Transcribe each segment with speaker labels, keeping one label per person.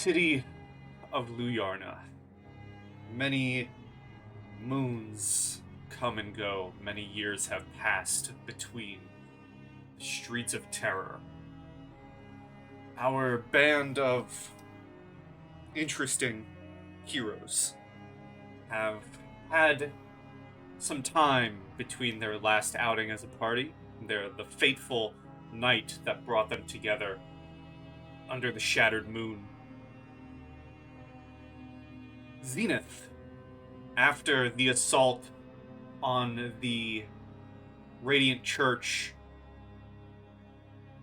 Speaker 1: city of Luyarnha. Many moons come and go. Many years have passed between the streets of terror. Our band of interesting heroes have had some time between their last outing as a party, the fateful night that brought them together under the shattered moon. Zenith, after the assault on the Radiant Church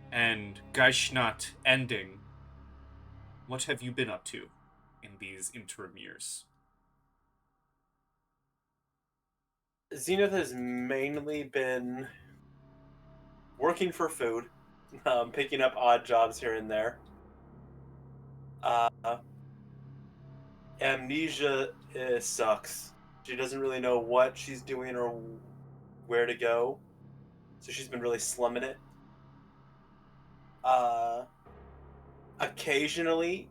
Speaker 1: and Geishnat ending, what have you been up to in these interim years?
Speaker 2: Zenith has mainly been working for food, picking up odd jobs here and there. Amnesia sucks. She doesn't really know what she's doing or where to go, so she's been really slumming it. Occasionally,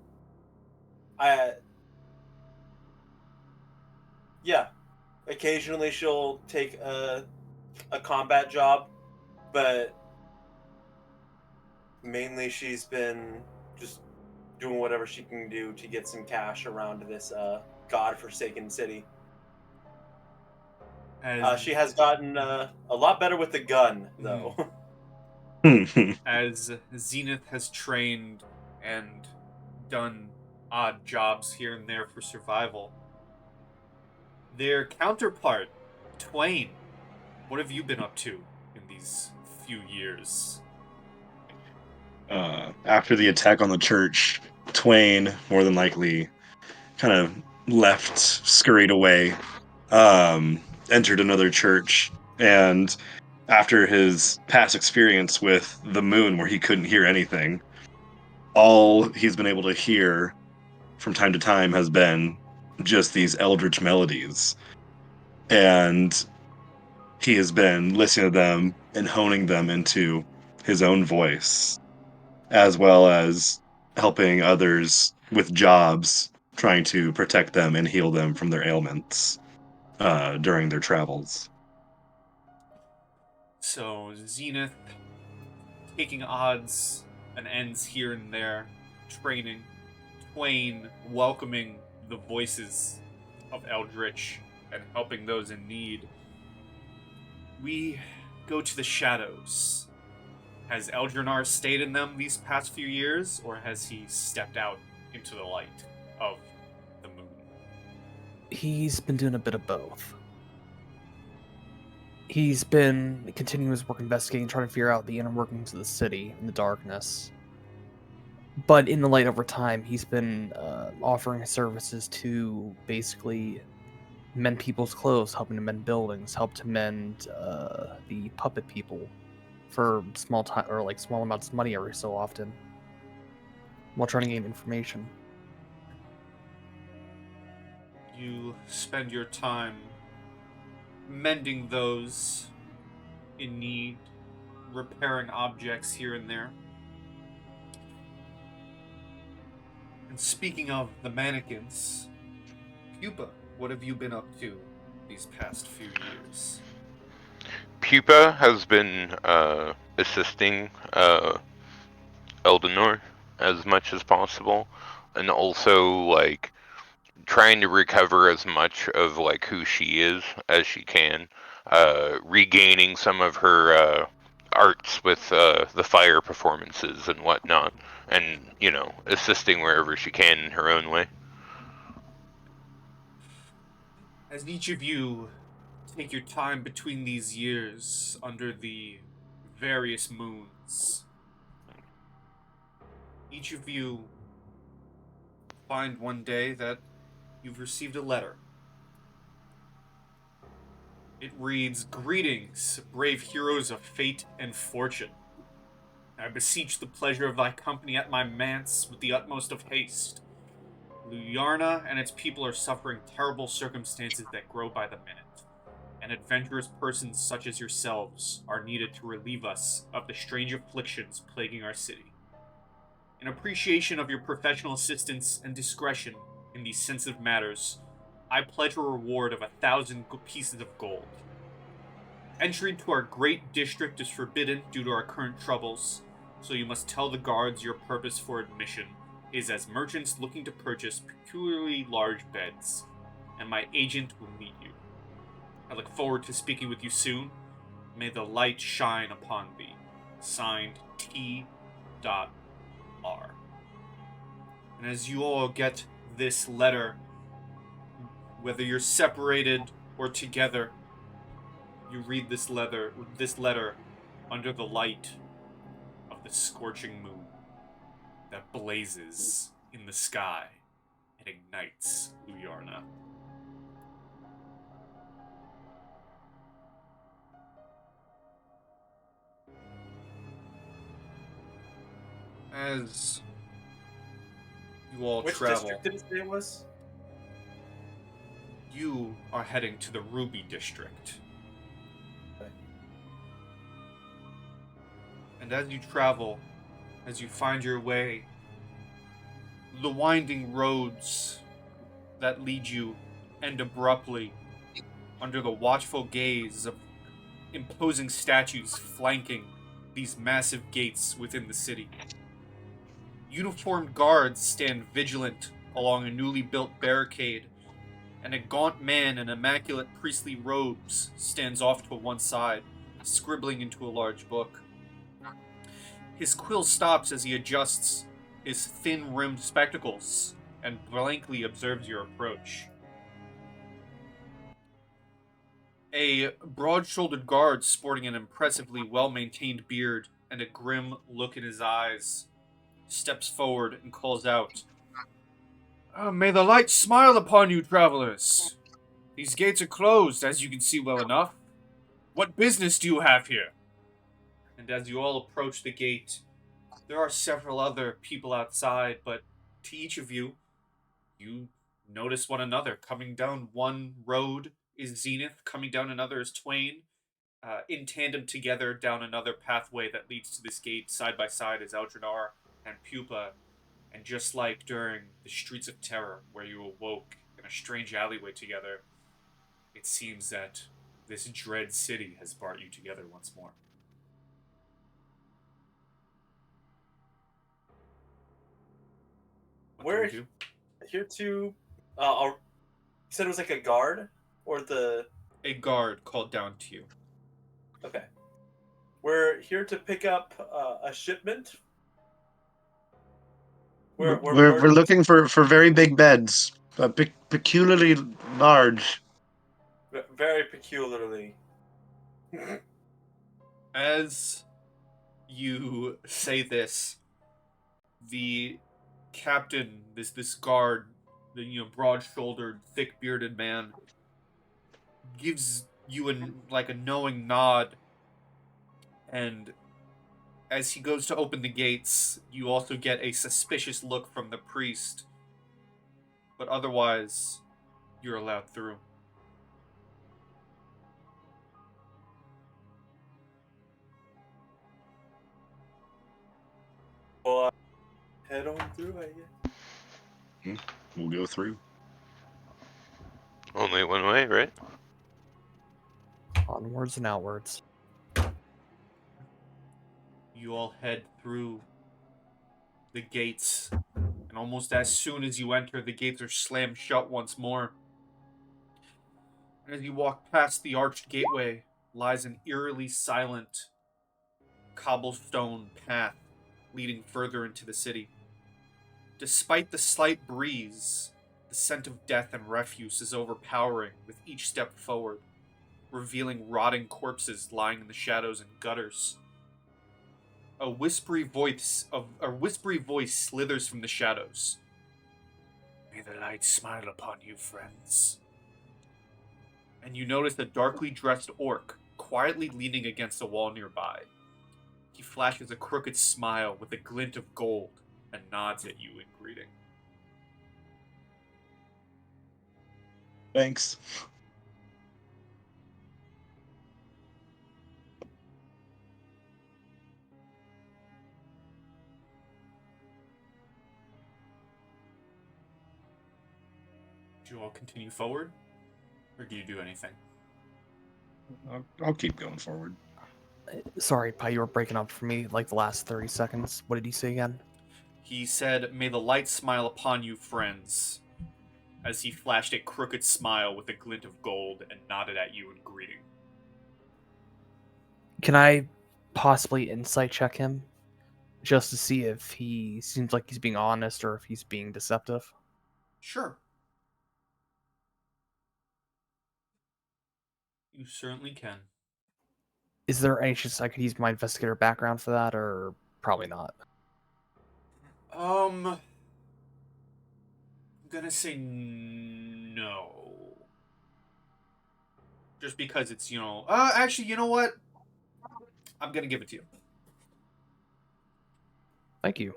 Speaker 2: occasionally she'll take a combat job, but mainly she's been just doing whatever she can do to get some cash around this godforsaken city. She has gotten a lot better with the gun, though.
Speaker 1: As Zenith has trained and done odd jobs here and there for survival, their counterpart, Twain, what have you been up to in these few years?
Speaker 3: After the attack on the church, Twain, more than likely, kind of left, scurried away, entered another church, and after his past experience with the moon where he couldn't hear anything, all he's been able to hear from time to time has been just these Eldritch melodies. And he has been listening to them and honing them into his own voice, as well as helping others with jobs, trying to protect them and heal them from their ailments during their travels.
Speaker 1: So, Zenith taking odds and ends here and there, training. Twain welcoming the voices of Eldritch and helping those in need. We go to the shadows. Has Eldrinar stayed in them these past few years, or has he stepped out into the light of the moon?
Speaker 4: He's been doing a bit of both. He's been continuing his work investigating, trying to figure out the inner workings of the city in the darkness. But in the light over time, he's been offering his services to basically mend people's clothes, helping to mend buildings, help to mend the puppet people for small time or like small amounts of money every so often, while trying to gain information.
Speaker 1: You spend your time mending those in need, repairing objects here and there. And speaking of the mannequins, Pupa, what have you been up to these past few years?
Speaker 5: Pupa has been assisting Eldrinar as much as possible, and also like trying to recover as much of like who she is as she can, regaining some of her arts with the fire performances and whatnot, and assisting wherever she can in her own way.
Speaker 1: As each of you take your time between these years under the various moons, each of you find one day that you've received a letter. It reads, "Greetings, brave heroes of fate and fortune. I beseech the pleasure of thy company at my manse with the utmost of haste. Luyarnha and its people are suffering terrible circumstances that grow by the minute, and adventurous persons such as yourselves are needed to relieve us of the strange afflictions plaguing our city. In appreciation of your professional assistance and discretion in these sensitive matters, I pledge a reward of 1,000 pieces of gold. Entry into our great district is forbidden due to our current troubles, so you must tell the guards your purpose for admission is as merchants looking to purchase peculiarly large beds, and my agent will meet you. I look forward to speaking with you soon. May the light shine upon thee. Signed, T.R. And as you all get this letter, whether you're separated or together, you read this letter under the light of the scorching moon that blazes in the sky and ignites Luyarnha. As you all
Speaker 2: Which
Speaker 1: travel,
Speaker 2: district did it say it was?
Speaker 1: you are heading to the Ruby District.
Speaker 2: Okay.
Speaker 1: And as you travel, as you find your way, the winding roads that lead you end abruptly under the watchful gaze of imposing statues flanking these massive gates within the city. Uniformed guards stand vigilant along a newly built barricade, and a gaunt man in immaculate priestly robes stands off to one side, scribbling into a large book. His quill stops as he adjusts his thin-rimmed spectacles and blankly observes your approach. A broad-shouldered guard sporting an impressively well-maintained beard and a grim look in his eyes steps forward and calls out, "May the light smile upon you, travelers. These gates are closed, as you can see well enough. What business do you have here?" And as you all approach the gate, there are several other people outside, but to each of you, you notice one another. Coming down one road is Zenith, coming down another is Twain. In tandem together down another pathway that leads to this gate, side by side, is Eldrinar and Pupa. And just like during the Streets of Terror, where you awoke in a strange alleyway together, it seems that this dread city has brought you together once more. What
Speaker 2: We're
Speaker 1: do we do?
Speaker 2: here to. You said it was like a guard, or the.
Speaker 1: A guard called down to you.
Speaker 2: Okay. We're here to pick up a shipment.
Speaker 3: We're looking for very big beds, peculiarly large.
Speaker 2: Very peculiarly.
Speaker 1: As you say this, the captain, this guard, the broad-shouldered, thick-bearded man, gives you a knowing nod, and as he goes to open the gates, you also get a suspicious look from the priest, but otherwise, you're allowed through.
Speaker 2: Well, head on through, I guess.
Speaker 3: We'll go through.
Speaker 5: Only one way, right?
Speaker 4: Onwards and outwards.
Speaker 1: You all head through the gates, and almost as soon as you enter, the gates are slammed shut once more. And as you walk past the arched gateway, lies an eerily silent cobblestone path leading further into the city. Despite the slight breeze, the scent of death and refuse is overpowering with each step forward, revealing rotting corpses lying in the shadows and gutters. A whispery voice slithers from the shadows. "May the light smile upon you, friends." And you notice a darkly dressed orc quietly leaning against a wall nearby. He flashes a crooked smile with a glint of gold and nods at you in greeting.
Speaker 3: Thanks.
Speaker 1: Do you all continue forward? Or do you do anything?
Speaker 3: I'll keep going forward.
Speaker 4: Sorry, Pi, you were breaking up for me like the last 30 seconds. What did you say again?
Speaker 1: He said, "May the light smile upon you, friends," as he flashed a crooked smile with a glint of gold and nodded at you in greeting.
Speaker 4: Can I possibly insight check him? Just to see if he seems like he's being honest or if he's being deceptive?
Speaker 1: Sure. You certainly can.
Speaker 4: Is there any chance I could use my investigator background for that, or probably not?
Speaker 1: I'm gonna say no. Just because it's, actually, you know what? I'm gonna give it to you.
Speaker 4: Thank you.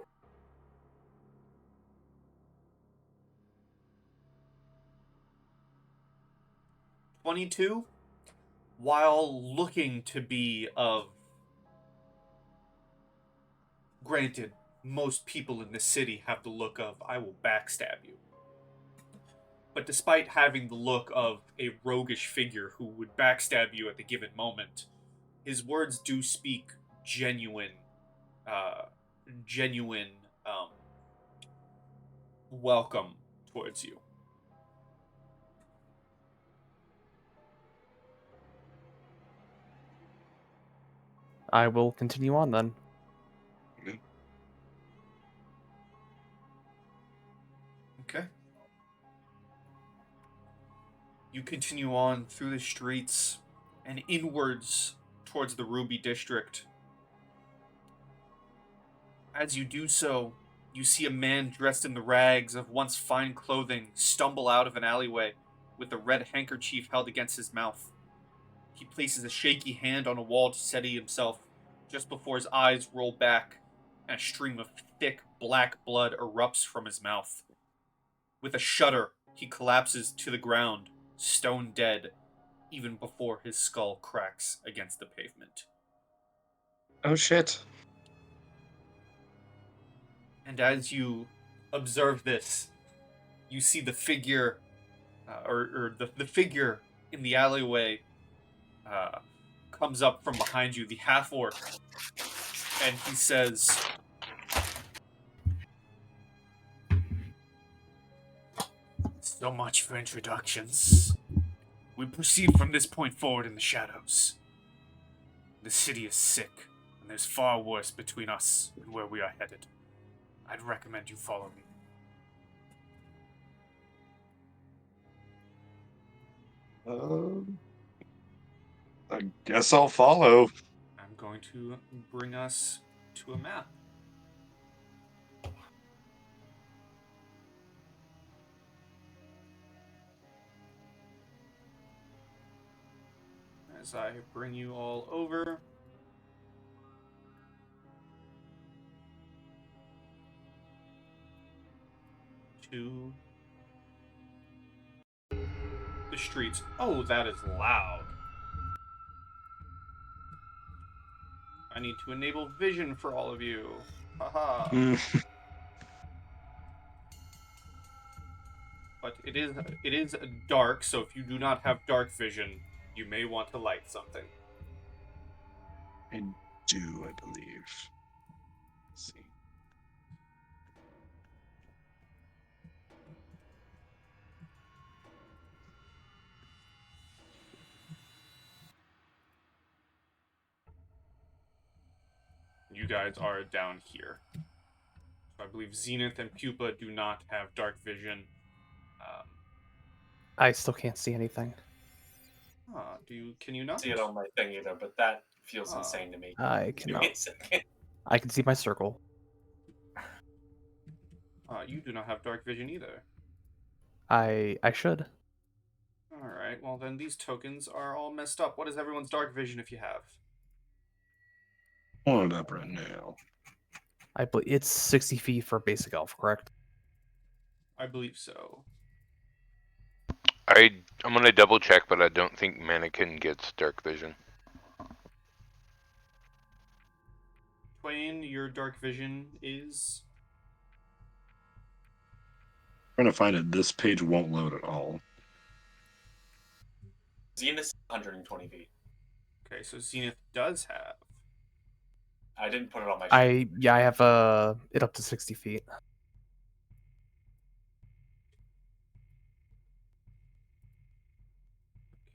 Speaker 1: $22, while looking to be of... Granted, most people in the city have the look of, I will backstab you. But despite having the look of a roguish figure who would backstab you at the given moment, his words do speak genuine, genuine welcome towards you.
Speaker 4: I will continue on then.
Speaker 1: Okay. You continue on through the streets and inwards towards the Ruby District. As you do so, you see a man dressed in the rags of once fine clothing stumble out of an alleyway with a red handkerchief held against his mouth. He places a shaky hand on a wall to steady himself just before his eyes roll back and a stream of thick black blood erupts from his mouth. With a shudder, he collapses to the ground, stone dead, even before his skull cracks against the pavement.
Speaker 3: Oh shit.
Speaker 1: And as you observe this, you see the figure, the figure in the alleyway comes up from behind you, the half-orc, and he says, "So much for introductions. We proceed from this point forward in the shadows. The city is sick, and there's far worse between us and where we are headed. I'd recommend you follow me."
Speaker 3: I guess I'll follow.
Speaker 1: I'm going to bring us to a map. As I bring you all over. To the streets. Oh, that is loud. I need to enable vision for all of you. Haha. But it is dark, so if you do not have dark vision, you may want to light something.
Speaker 3: I do, I believe. Let's see.
Speaker 1: You guys are down here. So I believe Zenith and Pupa do not have dark vision.
Speaker 4: I still can't see anything.
Speaker 1: Can you not?
Speaker 2: See it on my thing either, but that feels
Speaker 1: Ah.
Speaker 2: insane to me.
Speaker 4: I
Speaker 2: Give
Speaker 4: cannot.
Speaker 2: me a second.
Speaker 4: I can see my circle.
Speaker 1: You do not have dark vision either.
Speaker 4: I should.
Speaker 1: Alright, well then these tokens are all messed up. What is everyone's dark vision if you have?
Speaker 3: Pulling it up right now.
Speaker 4: I believe it's 60 feet for basic elf, correct?
Speaker 1: I believe so.
Speaker 5: I'm gonna double check, but I don't think Mannequin gets dark vision.
Speaker 1: Twain, your dark vision is
Speaker 3: Trying to find it. This page won't load at all.
Speaker 2: Zenith 120 feet.
Speaker 1: Okay, so Zenith does have.
Speaker 2: I didn't put it on my sheet.
Speaker 4: I have it up to 60 feet.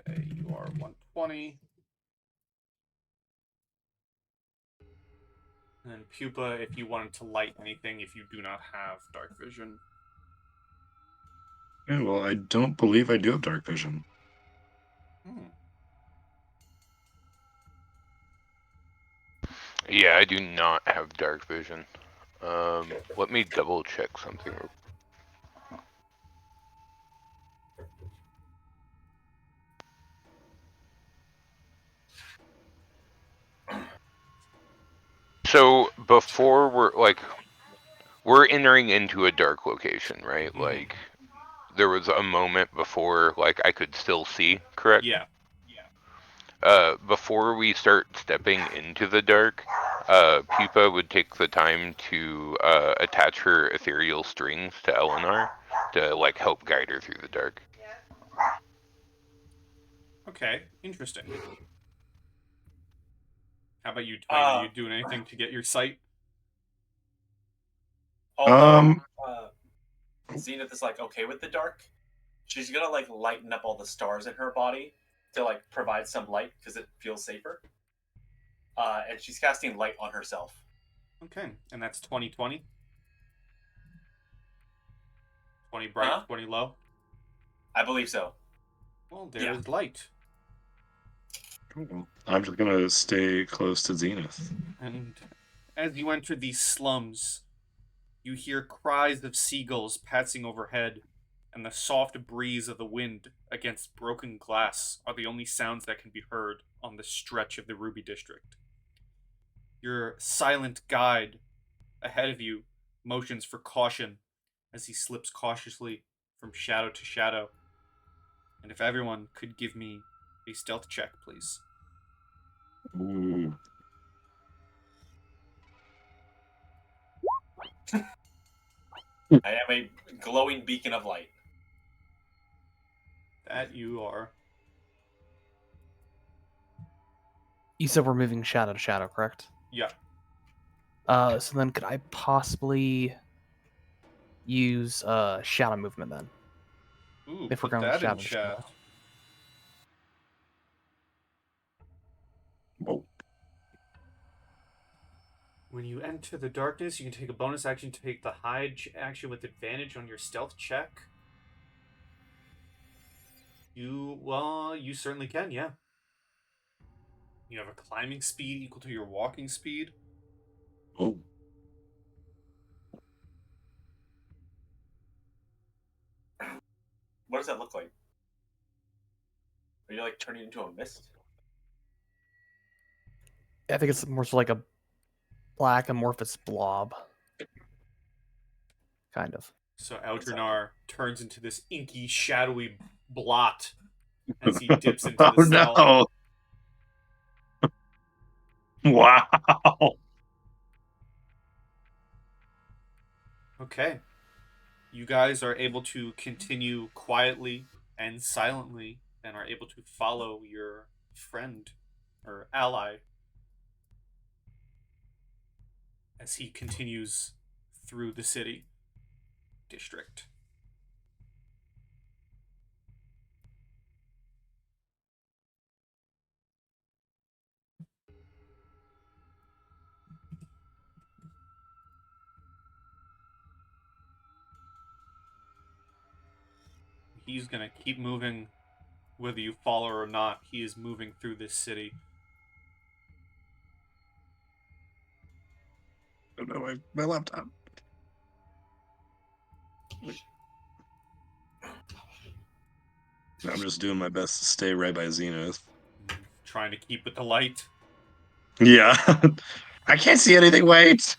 Speaker 1: Okay, you are 120. And then Pupa, if you wanted to light anything, if you do not have dark vision.
Speaker 3: Yeah, well, I don't believe I do have dark vision.
Speaker 5: Yeah, I do not have dark vision. Let me double check something. So before we're entering into a dark location, right?
Speaker 1: Mhm.
Speaker 5: Like there was a moment before like I could still see, correct?
Speaker 1: Yeah.
Speaker 5: Before we start stepping into the dark, Pupa would take the time to attach her ethereal strings to Eldrinar to like help guide her through the dark.
Speaker 1: Okay, interesting. How about you, Twain? Are you doing anything to get your sight?
Speaker 2: Although Zenith is like okay with the dark, she's gonna like lighten up all the stars in her body to like provide some light because it feels safer. And she's casting light on herself.
Speaker 1: Okay, and that's 20/20. 20 bright, 20 low.
Speaker 2: I believe so.
Speaker 1: Well, there is light.
Speaker 3: Cool. I'm just gonna stay close to Zenith.
Speaker 1: And as you enter these slums, you hear cries of seagulls passing overhead, and the soft breeze of the wind against broken glass are the only sounds that can be heard on this stretch of the Ruby District. Your silent guide ahead of you motions for caution as he slips cautiously from shadow to shadow. And if everyone could give me a stealth check, please.
Speaker 3: Ooh.
Speaker 2: I am a glowing beacon of light.
Speaker 1: That you are.
Speaker 4: You said we're moving shadow to shadow, correct?
Speaker 1: Yeah.
Speaker 4: So then could I possibly use shadow movement then?
Speaker 1: Ooh,
Speaker 4: If we're
Speaker 1: put
Speaker 4: going
Speaker 1: that in
Speaker 4: shadow to
Speaker 1: chat.
Speaker 4: shadow.
Speaker 3: Whoa.
Speaker 1: When you enter the darkness, you can take a bonus action to take the hide action with advantage on your stealth check. You certainly can, yeah. You have a climbing speed equal to your walking speed.
Speaker 3: Oh.
Speaker 2: What does that look like? Are you like turning into a mist?
Speaker 4: I think it's more so like a black amorphous blob. Kind of.
Speaker 1: So Eldrinar turns into this inky, shadowy blot as he dips into the
Speaker 3: Oh
Speaker 1: cell.
Speaker 3: no! Wow!
Speaker 1: Okay. You guys are able to continue quietly and silently and are able to follow your friend or ally as he continues through the city district. He's going to keep moving whether you follow or not. He is moving through this city.
Speaker 3: Oh no, my laptop. I'm just doing my best to stay right by Zenith.
Speaker 1: Trying to keep with the light.
Speaker 3: Yeah. I can't see anything, wait!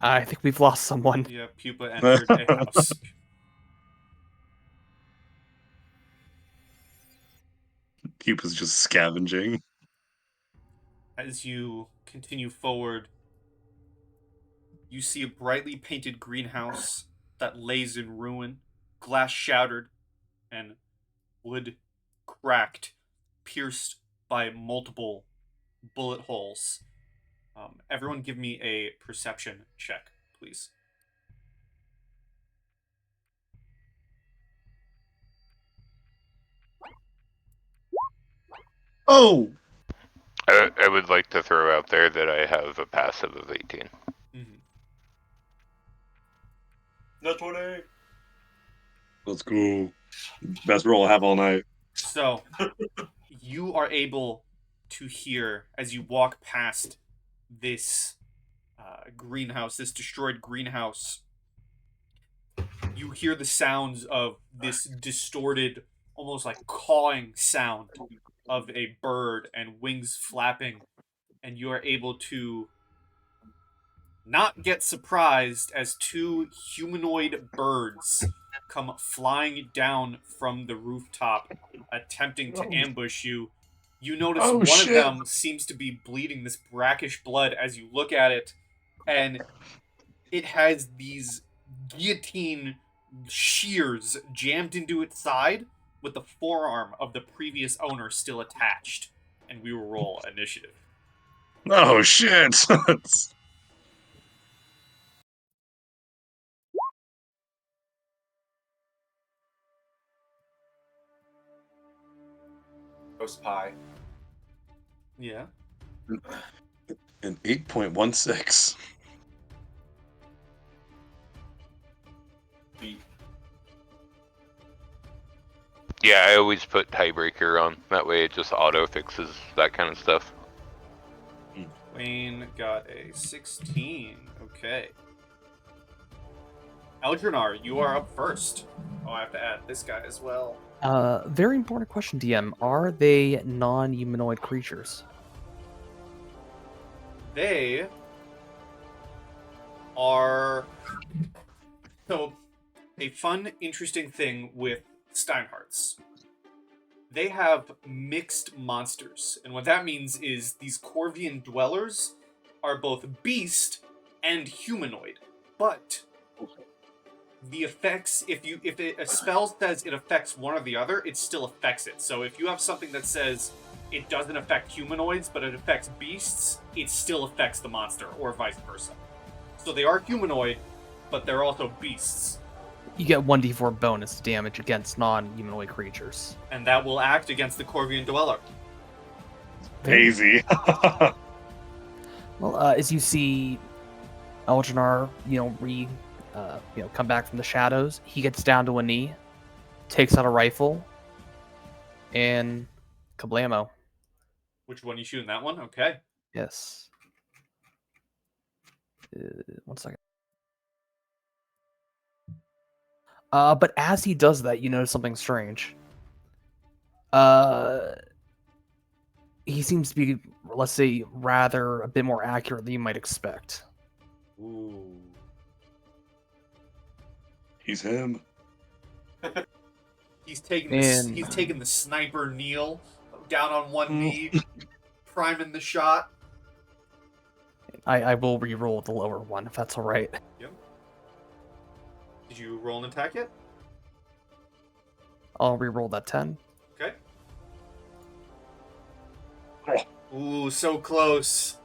Speaker 4: I think we've lost someone.
Speaker 1: Yeah, Pupa entered a house.
Speaker 3: Pupa's just scavenging.
Speaker 1: As you continue forward, you see a brightly painted greenhouse that lays in ruin, glass shattered, and wood cracked, pierced by multiple bullet holes. Everyone give me a perception check, please.
Speaker 3: Oh,
Speaker 5: I would like to throw out there that I have a passive of 18.
Speaker 1: Mm-hmm.
Speaker 2: Not 20.
Speaker 3: let's go. Best roll I have all night.
Speaker 1: So, you are able to hear as you walk past this greenhouse, this destroyed greenhouse. You hear the sounds of this distorted, almost like cawing sound of a bird and wings flapping, and you are able to not get surprised as two humanoid birds come flying down from the rooftop, attempting to ambush you. You notice
Speaker 3: Oh,
Speaker 1: one of
Speaker 3: shit.
Speaker 1: them seems to be bleeding this brackish blood as you look at it, and it has these guillotine shears jammed into its side with the forearm of the previous owner still attached. And we will roll initiative.
Speaker 3: Oh shit.
Speaker 2: Roast pie.
Speaker 1: Yeah.
Speaker 3: An 8.16.
Speaker 2: Beat.
Speaker 5: Yeah, I always put tiebreaker on. That way it just auto fixes that kind of stuff.
Speaker 1: Wayne got a 16. Okay. Eldrinar, you are up first. Oh, I have to add this guy as well.
Speaker 4: Very important question, DM. Are they non-humanoid creatures?
Speaker 1: They are... So, a fun, interesting thing with Steinhardts. They have mixed monsters. And what that means is these Corvian dwellers are both beast and humanoid. But the effects, if a spell says it affects one or the other, it still affects it. So if you have something that says it doesn't affect humanoids, but it affects beasts, it still affects the monster, or vice versa. So they are humanoid, but they're also beasts.
Speaker 4: You get 1d4 bonus damage against non-humanoid creatures.
Speaker 1: And that will act against the Corvian dweller.
Speaker 3: Easy.
Speaker 4: Well, as you see Eldrinar, come back from the shadows, he gets down to a knee, takes out a rifle, and kablamo.
Speaker 1: Which one you shooting? That one? Okay.
Speaker 4: Yes. 1 second. But as he does that, you notice something strange. He seems to be, let's say, rather a bit more accurate than you might expect.
Speaker 1: Ooh.
Speaker 3: He's him.
Speaker 1: He's taking
Speaker 4: And-
Speaker 1: he's taking the sniper kneel down on one knee, priming the shot.
Speaker 4: I will re-roll the lower one, if that's all right.
Speaker 1: Yep. Did you roll an attack yet?
Speaker 4: I'll re-roll that 10.
Speaker 1: Okay. Ooh, so close.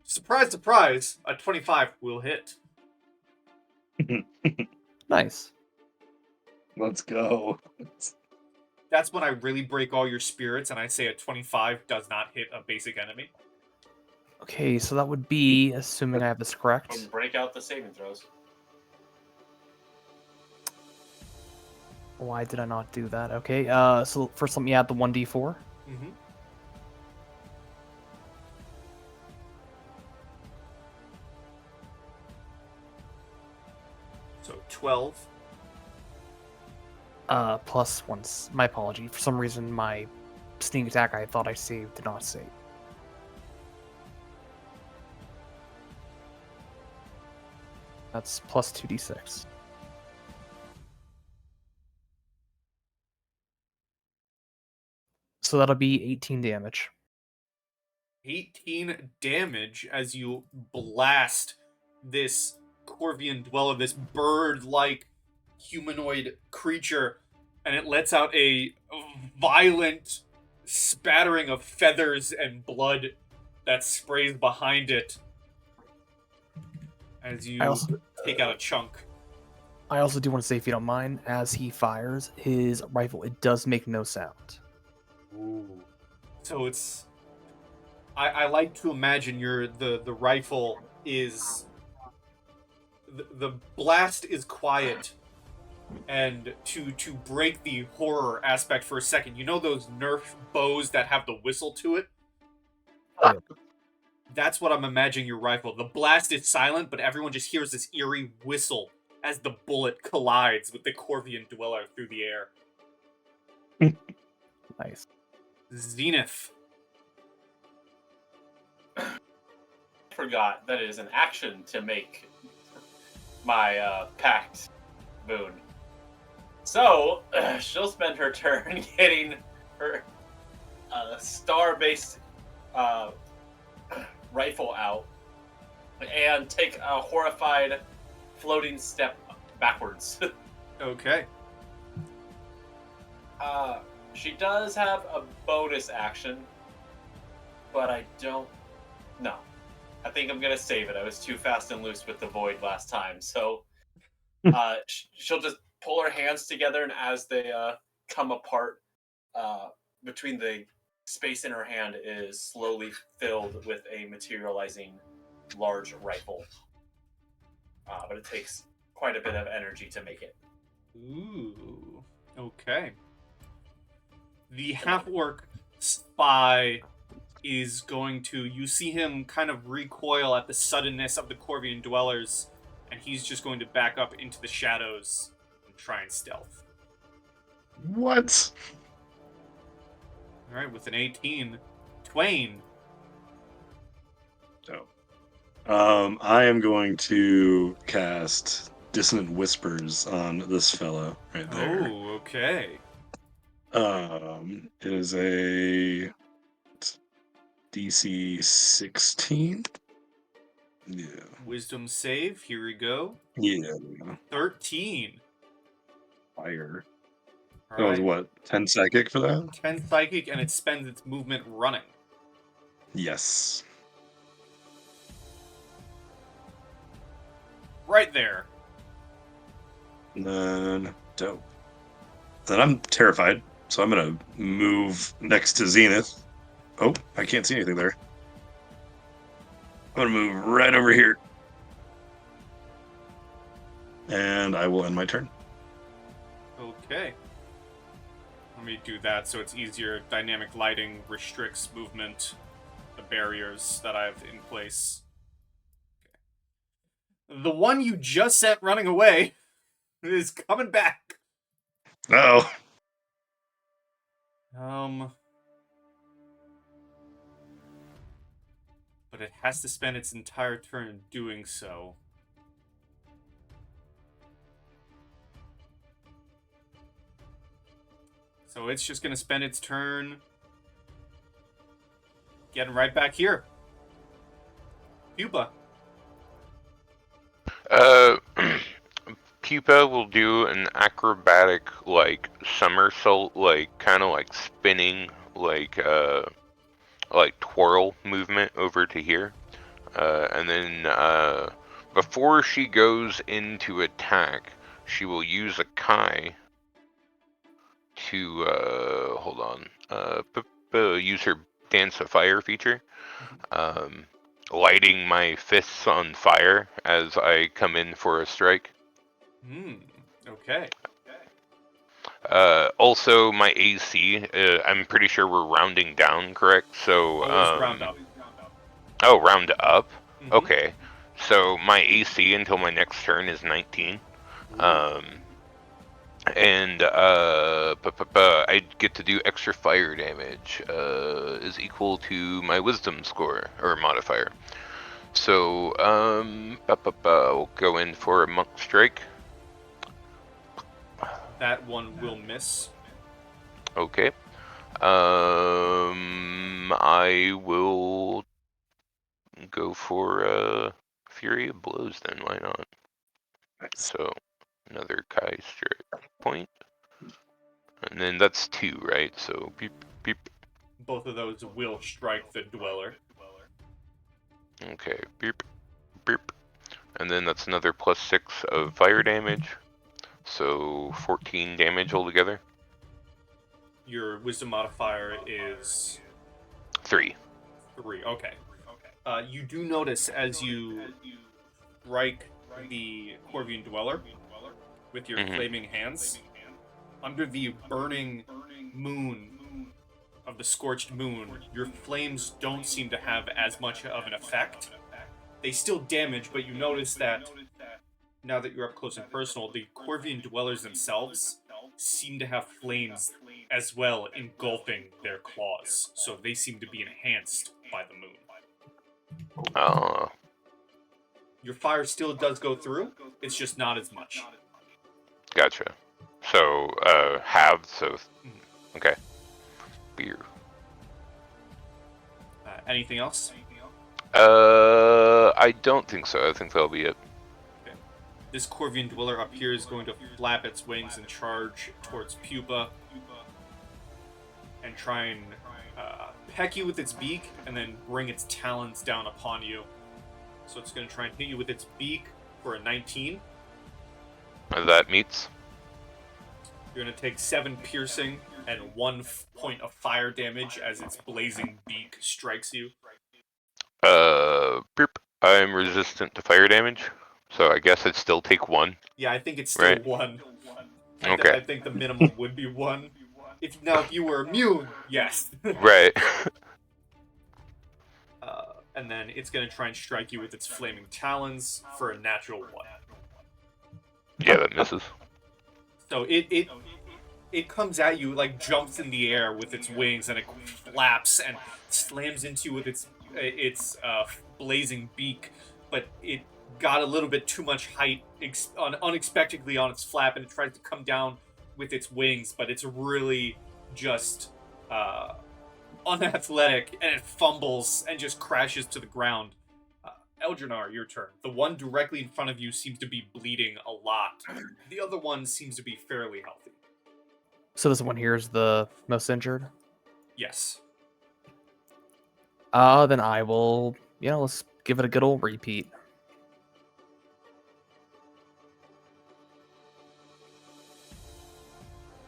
Speaker 1: Surprise, surprise, a 25 will hit.
Speaker 4: Nice.
Speaker 3: Let's go.
Speaker 1: That's when I really break all your spirits and I say a 25 does not hit a basic enemy.
Speaker 4: Okay, so that would be, assuming I have this correct.
Speaker 2: And break out the saving throws.
Speaker 4: Why did I not do that? Okay, so first let me add the 1d4.
Speaker 1: Mm-hmm. So 12.
Speaker 4: Plus once. My apology. For some reason, my sneak attack I thought I saved did not save. That's plus 2d6. So that'll be 18 damage.
Speaker 1: 18 damage as you blast this Corvian dweller, this bird-like humanoid creature, and it lets out a violent spattering of feathers and blood that sprays behind it as you take out a chunk.
Speaker 4: I also do want to say, if you don't mind, as he fires his rifle, it does make no sound.
Speaker 1: Ooh. So it's... I like to imagine the rifle is... The blast is quiet, and to break the horror aspect for a second, you know those Nerf bows that have the whistle to it?
Speaker 4: Yep.
Speaker 1: That's what I'm imagining your rifle. The blast is silent, but everyone just hears this eerie whistle as the bullet collides with the Corvian dweller through the air.
Speaker 4: Nice.
Speaker 1: Zenith.
Speaker 2: Forgot that it is an action to make my pact boon. So she'll spend her turn getting her star-based rifle out and take a horrified floating step backwards.
Speaker 1: Okay.
Speaker 2: She does have a bonus action, but I don't. No. I think I'm gonna save it. I was too fast and loose with the void last time, so she'll just pull her hands together, and as they come apart, between the space in her hand is slowly filled with a materializing large rifle. But it takes quite a bit of energy to make it.
Speaker 1: Ooh. Okay. The half-orc spy is going to... You see him kind of recoil at the suddenness of the Corvian dwellers, and he's just going to back up into the shadows and try and stealth.
Speaker 3: What?
Speaker 1: Alright, with an 18. Twain.
Speaker 3: I am going to cast Dissonant Whispers on this fellow right there.
Speaker 1: Oh, okay.
Speaker 3: It is a DC 16. Yeah.
Speaker 1: Wisdom save, here we go.
Speaker 3: Yeah.
Speaker 1: 13.
Speaker 3: Fire.
Speaker 1: All
Speaker 3: That was
Speaker 1: right.
Speaker 3: what? 10 psychic for that?
Speaker 1: 10 psychic, and it spends its movement running.
Speaker 3: Yes.
Speaker 1: Right there.
Speaker 3: And then dope. Then I'm terrified, so I'm gonna move next to Zenith. Oh, I can't see anything there. I'm gonna move right over here. And I will end my turn.
Speaker 1: Okay. Let me do that so it's easier. Dynamic lighting restricts movement, the barriers that I have in place. Okay. The one you just sent running away is coming back.
Speaker 3: Oh.
Speaker 1: But it has to spend its entire turn doing so. So it's just going to spend its turn getting right back here. Pupa.
Speaker 5: Pupa will do an acrobatic, somersault, kind of spinning, twirl movement over to here. And then, before she goes into attack, she will use a Kai to, hold on, use her Dance of Fire feature. Lighting my fists on fire as I come in for a strike.
Speaker 1: Okay.
Speaker 5: Also, my AC, I'm pretty sure we're rounding down, correct? So,
Speaker 1: Always round up.
Speaker 5: Oh, round up?
Speaker 1: Mm-hmm.
Speaker 5: Okay. So, my AC until my next turn is 19. And I get to do extra fire damage, is equal to my wisdom score, or modifier. So, we'll go in for a monk strike.
Speaker 1: That one will miss.
Speaker 5: Okay. I will go for Fury of Blows then, why not? So, another Kai strike point. And then that's 2, right? So, beep, beep.
Speaker 1: Both of those will strike the Dweller.
Speaker 5: Okay, beep, beep. And then that's another +6 of fire damage. So, 14 damage altogether.
Speaker 1: Your Wisdom modifier is
Speaker 5: 3.
Speaker 1: 3. Okay. You do notice as you strike the Corvian Dweller with your flaming hands, under the burning moon of the scorched moon, your flames don't seem to have as much of an effect. They still damage, but you notice that now that you're up close and personal, the Corvian Dwellers themselves seem to have flames as well engulfing their claws, so they seem to be enhanced by the moon. Your fire still does go through, it's just not as much.
Speaker 5: Gotcha. So, halved, so... Okay. Beer.
Speaker 1: Anything else?
Speaker 5: I don't think so. I think that'll be it.
Speaker 1: Okay. This Corvian Dweller up here is going to flap its wings and charge towards Pupa and try and peck you with its beak and then bring its talons down upon you. So it's going to try and hit you with its beak for a 19.
Speaker 5: That meets.
Speaker 1: You're going to take 7 piercing and 1 point of fire damage as its blazing beak strikes you.
Speaker 5: Beep. I'm resistant to fire damage, so I guess I'd still take 1.
Speaker 1: Yeah, I think it's still 1.
Speaker 5: Okay.
Speaker 1: I think the minimum would be 1. If you were immune, yes.
Speaker 5: Right.
Speaker 1: And then it's going to try and strike you with its flaming talons for a natural 1.
Speaker 5: Yeah, that misses.
Speaker 1: So it comes at you, like jumps in the air with its wings, and it flaps and slams into you with its blazing beak. But it got a little bit too much height unexpectedly on its flap, and it tries to come down with its wings, but it's really just unathletic, and it fumbles and just crashes to the ground. Eldrinar, your turn. The one directly in front of you seems to be bleeding a lot. The other one seems to be fairly healthy.
Speaker 4: So this one here is the most injured?
Speaker 1: Yes.
Speaker 4: Then I will, let's give it a good old repeat.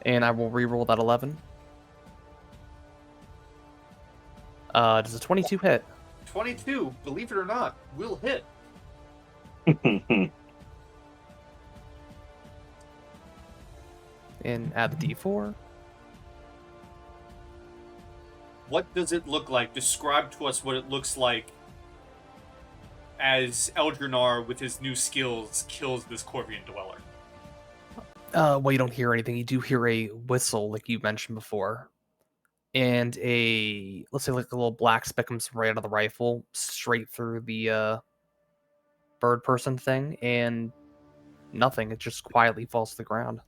Speaker 4: And I will reroll that 11. Does a 22 hit?
Speaker 1: 22, believe it or not, will hit.
Speaker 4: And add the D4.
Speaker 1: What does it look like? Describe to us what it looks like as Eldrinar, with his new skills, kills this Corvian Dweller.
Speaker 4: Well, you don't hear anything. You do hear a whistle, like you mentioned before. And let's say like a little black speck comes right out of the rifle, straight through the bird person thing, and nothing. It just quietly falls to the ground.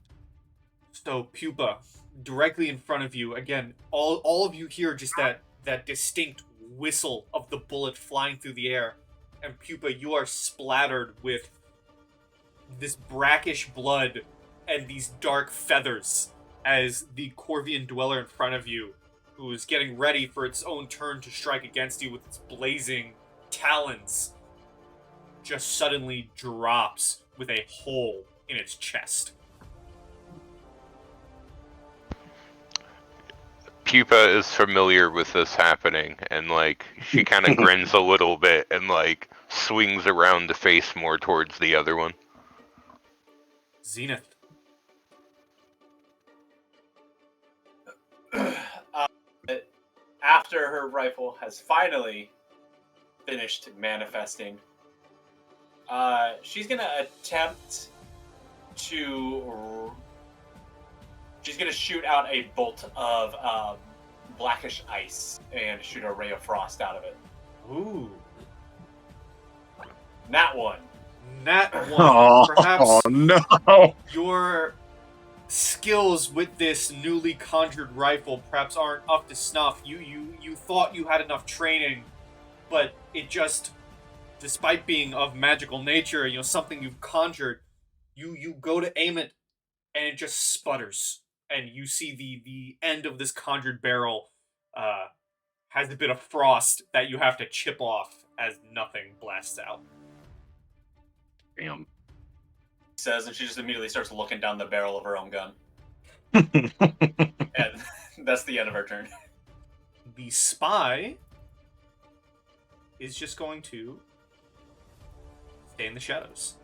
Speaker 1: So, Pupa, directly in front of you, again, all of you hear just that distinct whistle of the bullet flying through the air. And Pupa, you are splattered with this brackish blood and these dark feathers as the Corvian Dweller in front of you, who is getting ready for its own turn to strike against you with its blazing talons, just suddenly drops with a hole in its chest.
Speaker 5: Pupa is familiar with this happening, and she kind of grins a little bit and swings around to face more towards the other one.
Speaker 1: Zenith.
Speaker 2: After her rifle has finally finished manifesting, she's gonna attempt to. She's gonna shoot out a bolt of blackish ice and shoot a ray of frost out of it.
Speaker 1: Ooh.
Speaker 2: Nat 1.
Speaker 1: Perhaps
Speaker 3: no!
Speaker 1: your skills with this newly conjured rifle perhaps aren't up to snuff. You thought you had enough training, but it just despite being of magical nature, you know, something you've conjured, you go to aim it, and it just sputters, and you see the end of this conjured barrel has a bit of frost that you have to chip off as nothing blasts out.
Speaker 3: Damn.
Speaker 2: Says, and she just immediately starts looking down the barrel of her own gun. And that's the end of her turn.
Speaker 1: The spy is just going to stay in the shadows.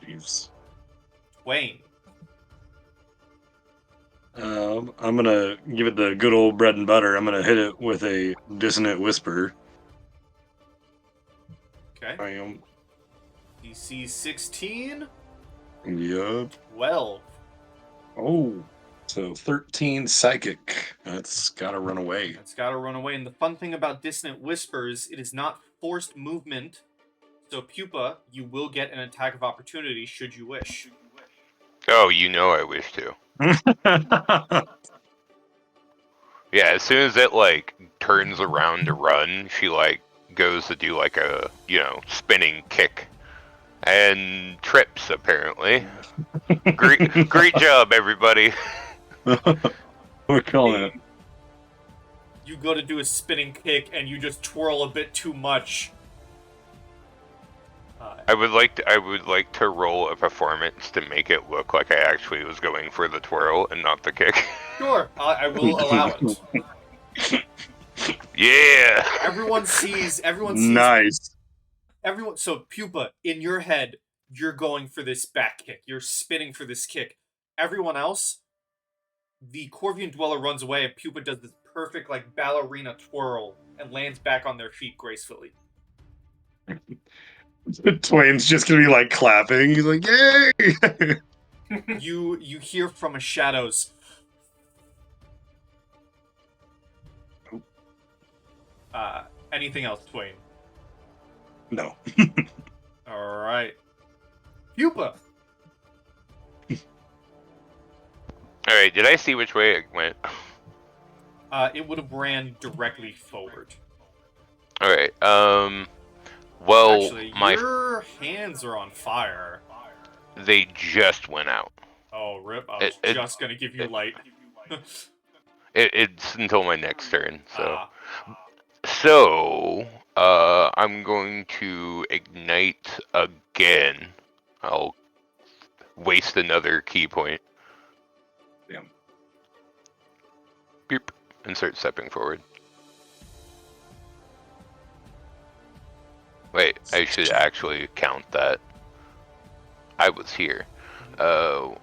Speaker 3: Jeez.
Speaker 1: Twain.
Speaker 3: I'm gonna give it the good old bread and butter. I'm gonna hit it with a dissonant whisper.
Speaker 1: Okay.
Speaker 3: I am.
Speaker 1: DC 16.
Speaker 3: Yup.
Speaker 1: 12.
Speaker 3: Oh. So 13 psychic. That's gotta run away.
Speaker 1: That's got to run away. And the fun thing about Dissonant Whispers, it is not forced movement. So Pupa, you will get an attack of opportunity should you wish.
Speaker 5: Oh, you know I wish to. Yeah, as soon as it, like, turns around to run, she, like, goes to do, like, a, you know, spinning kick. And trips, apparently. Great job, everybody.
Speaker 3: We're calling it.
Speaker 1: You go to do a spinning kick and you just twirl a bit too much.
Speaker 5: I would like to roll a performance to make it look like I actually was going for the twirl and not the kick.
Speaker 1: Sure, I will allow it.
Speaker 5: Yeah.
Speaker 1: Everyone sees.
Speaker 3: Nice.
Speaker 1: Everyone. So Pupa, in your head, you're going for this back kick. You're spinning for this kick. Everyone else, the Corvian dweller runs away, and Pupa does this perfect, like, ballerina twirl and lands back on their feet gracefully.
Speaker 3: Twain's just gonna be like clapping. He's like, "Yay!"
Speaker 1: You hear from a shadows. Anything else, Twain?
Speaker 3: No.
Speaker 1: All right, Pupa.
Speaker 5: All right. Did I see which way it went?
Speaker 1: It would have ran directly forward.
Speaker 5: All right. Well,
Speaker 1: Actually, your hands are on fire.
Speaker 5: they just went out.
Speaker 1: Oh, rip! I was just gonna give you light.
Speaker 5: It's until my next turn. So,
Speaker 1: Ah.
Speaker 5: I'm going to ignite again. I'll waste another key point.
Speaker 3: Damn.
Speaker 5: Beep, and start stepping forward. Wait, I should actually count that. I was here. 5,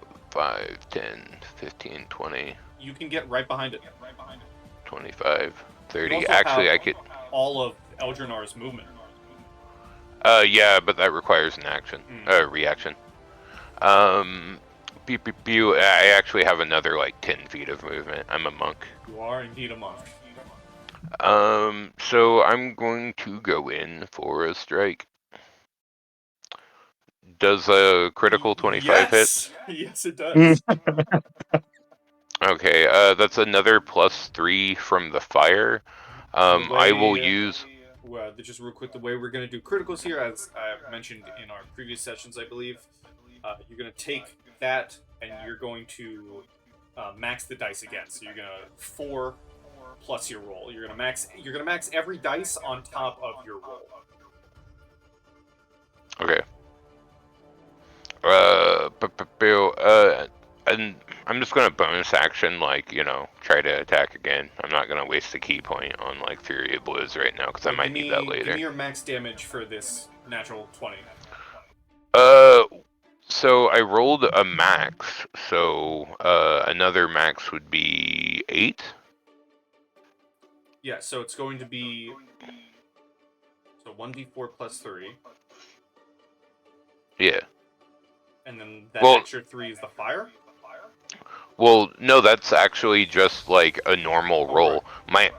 Speaker 5: 10, 15, 20.
Speaker 1: You can get right behind it.
Speaker 5: 25, 30.
Speaker 1: You also
Speaker 5: Actually,
Speaker 1: have
Speaker 5: I could.
Speaker 1: all of Eldrinar's movement.
Speaker 5: Yeah, but that requires an action. Reaction. Beep, beep, beep. I actually have another, like, 10 feet of movement. I'm a monk.
Speaker 1: You are indeed a monk.
Speaker 5: So I'm going to go in for a strike. Does a critical 25 hit?
Speaker 1: Yes, it does.
Speaker 5: Okay, that's another +3 from the fire. I will use...
Speaker 1: Well, just real quick, the way we're going to do criticals here, as I mentioned in our previous sessions, I believe, you're going to take that and you're going to max the dice again. So you're going to 4 plus your roll. You're going to max every dice on top of your roll.
Speaker 5: Okay. And I'm just gonna bonus action, like, you know, try to attack again. I'm not gonna waste a key point on, like, Fury of Blows right now, because I might need that later.
Speaker 1: Give me your max damage for this natural 20.
Speaker 5: So I rolled a max, so another max would be 8.
Speaker 1: Yeah, so it's going to be 1d4 plus 3.
Speaker 5: Yeah.
Speaker 1: And then that extra 3 is the fire?
Speaker 5: Well, no, that's actually just like a normal roll.
Speaker 1: Right.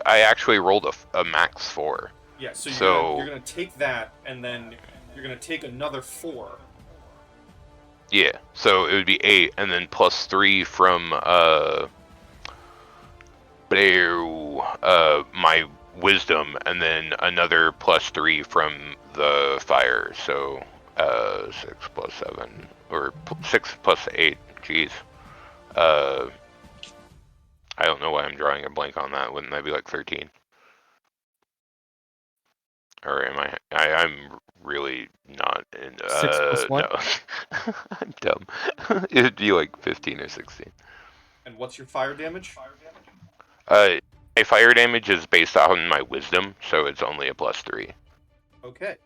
Speaker 5: I actually rolled a max 4.
Speaker 1: Yeah, so you're gonna take that, and then you're gonna take another 4.
Speaker 5: Yeah, so it would be 8, and then +3 from my wisdom, and then another +3 from the fire. So 6 plus 7, or 6 plus 8. Jeez. I don't know why I'm drawing a blank on that. Wouldn't that be like 13? Or am I'm really not in.
Speaker 4: 6 plus what?
Speaker 5: No. I'm dumb. It'd be like 15 or 16.
Speaker 1: And what's your fire damage?
Speaker 5: My fire damage is based on my wisdom, so it's only a +3.
Speaker 1: Okay.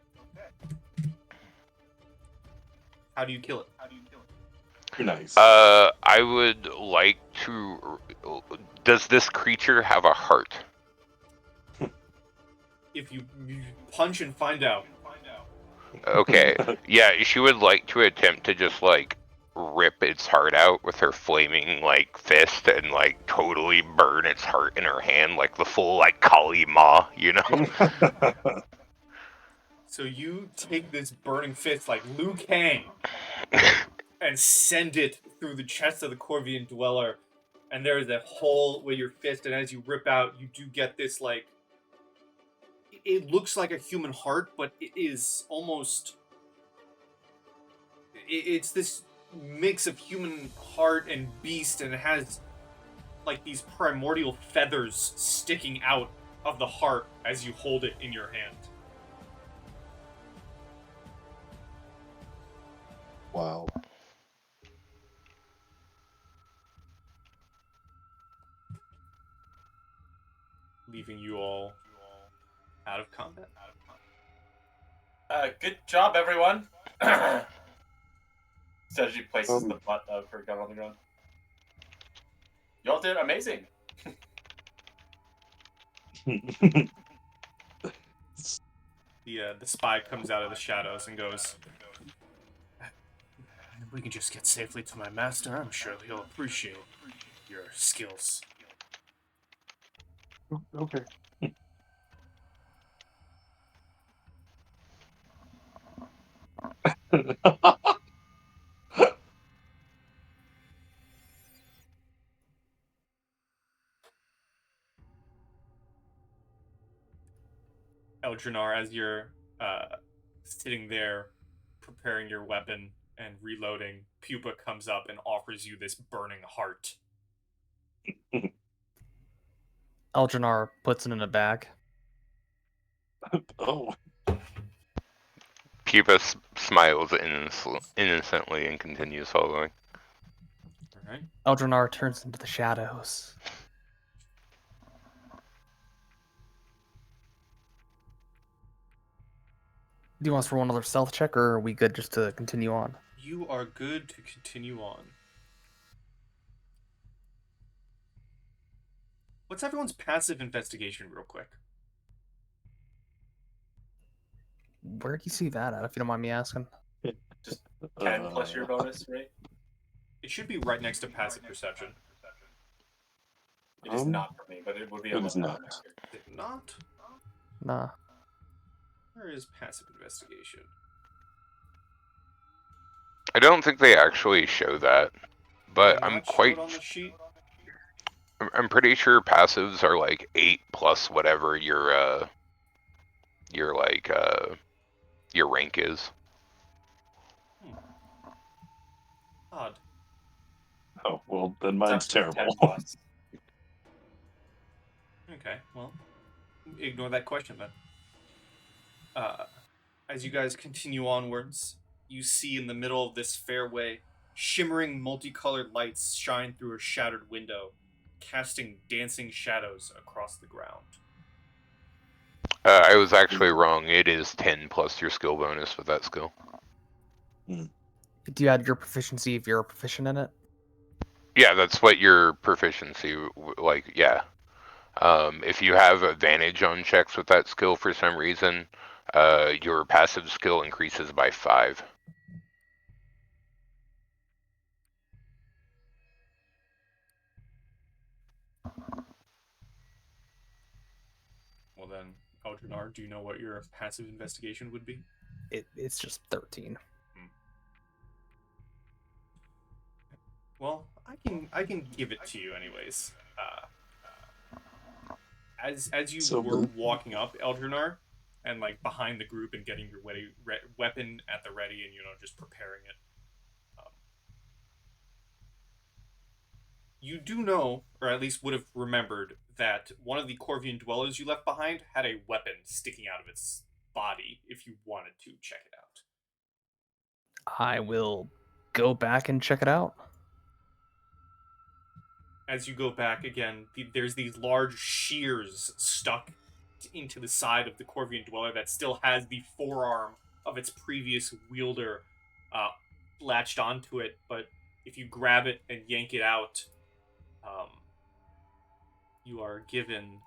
Speaker 1: How do you kill it?
Speaker 3: Nice.
Speaker 5: I would like to. Does this creature have a heart?
Speaker 1: If you punch and find out.
Speaker 5: Okay. Yeah, she would like to attempt to just like rip its heart out with her flaming like fist and like totally burn its heart in her hand, like the full like Kali Ma, you know?
Speaker 1: So you take this burning fist like Liu Kang and send it through the chest of the Corvian dweller, and there is a hole with your fist, and as you rip out, you do get this like, it looks like a human heart, but it is almost, it's this mix of human heart and beast, and it has like these primordial feathers sticking out of the heart as you hold it in your hand.
Speaker 3: Wow.
Speaker 1: Leaving you all out of combat.
Speaker 2: Good job, everyone. Strategy places the butt of her gun on the ground. Y'all did amazing.
Speaker 1: The spy comes out of the shadows and goes, "If we can just get safely to my master, I'm sure he'll appreciate your skills."
Speaker 3: Okay.
Speaker 1: Eldrinar, as you're sitting there preparing your weapon and reloading, Pupa comes up and offers you this burning heart.
Speaker 4: Eldrinar puts it in a bag.
Speaker 3: Oh.
Speaker 5: Pupa smiles innocently and continues following.
Speaker 1: Alright.
Speaker 4: Eldrinar turns into the shadows. Do you want us to roll another stealth check, or are we good just to continue on?
Speaker 1: You are good to continue on. What's everyone's passive investigation, real quick?
Speaker 4: Where do you see that at, if you don't mind me asking?
Speaker 2: Just 10 plus your bonus, right?
Speaker 1: It should be right next to passive perception.
Speaker 2: It is not for me, but it would be.
Speaker 3: It is not.
Speaker 1: Is it not?
Speaker 4: Nah.
Speaker 1: Where is passive investigation?
Speaker 5: I don't think they actually show that, but
Speaker 1: Did
Speaker 5: I'm
Speaker 1: not show
Speaker 5: quite.
Speaker 1: it on the sheet?
Speaker 5: I'm pretty sure passives are like 8 plus whatever your like your rank is.
Speaker 1: Odd.
Speaker 3: Oh, well, then mine's
Speaker 2: It's actually
Speaker 3: terrible.
Speaker 2: 10 plus.
Speaker 1: Okay, well, ignore that question then. As you guys continue onwards, you see in the middle of this fairway, shimmering multicolored lights shine through a shattered window, casting dancing shadows across the ground.
Speaker 5: I was actually wrong. It is 10 plus your skill bonus with that skill.
Speaker 4: Do you add your proficiency if you're proficient in it?
Speaker 5: Yeah, that's what your proficiency, like, yeah. If you have advantage on checks with that skill for some reason, your passive skill increases by 5.
Speaker 1: Well then, Eldrinar, do you know what your passive investigation would be?
Speaker 4: It's just 13.
Speaker 1: Well, I can give it to you anyways. As you
Speaker 3: So
Speaker 1: were walking up, Eldrinar, and like behind the group and getting your weapon at the ready and just preparing it. You do know, or at least would have remembered, that one of the Corvian dwellers you left behind had a weapon sticking out of its body if you wanted to check it out.
Speaker 4: I will go back and check it out.
Speaker 1: As you go back again, there's these large shears stuck into the side of the Corvian dweller that still has the forearm of its previous wielder latched onto it, but if you grab it and yank it out, you are given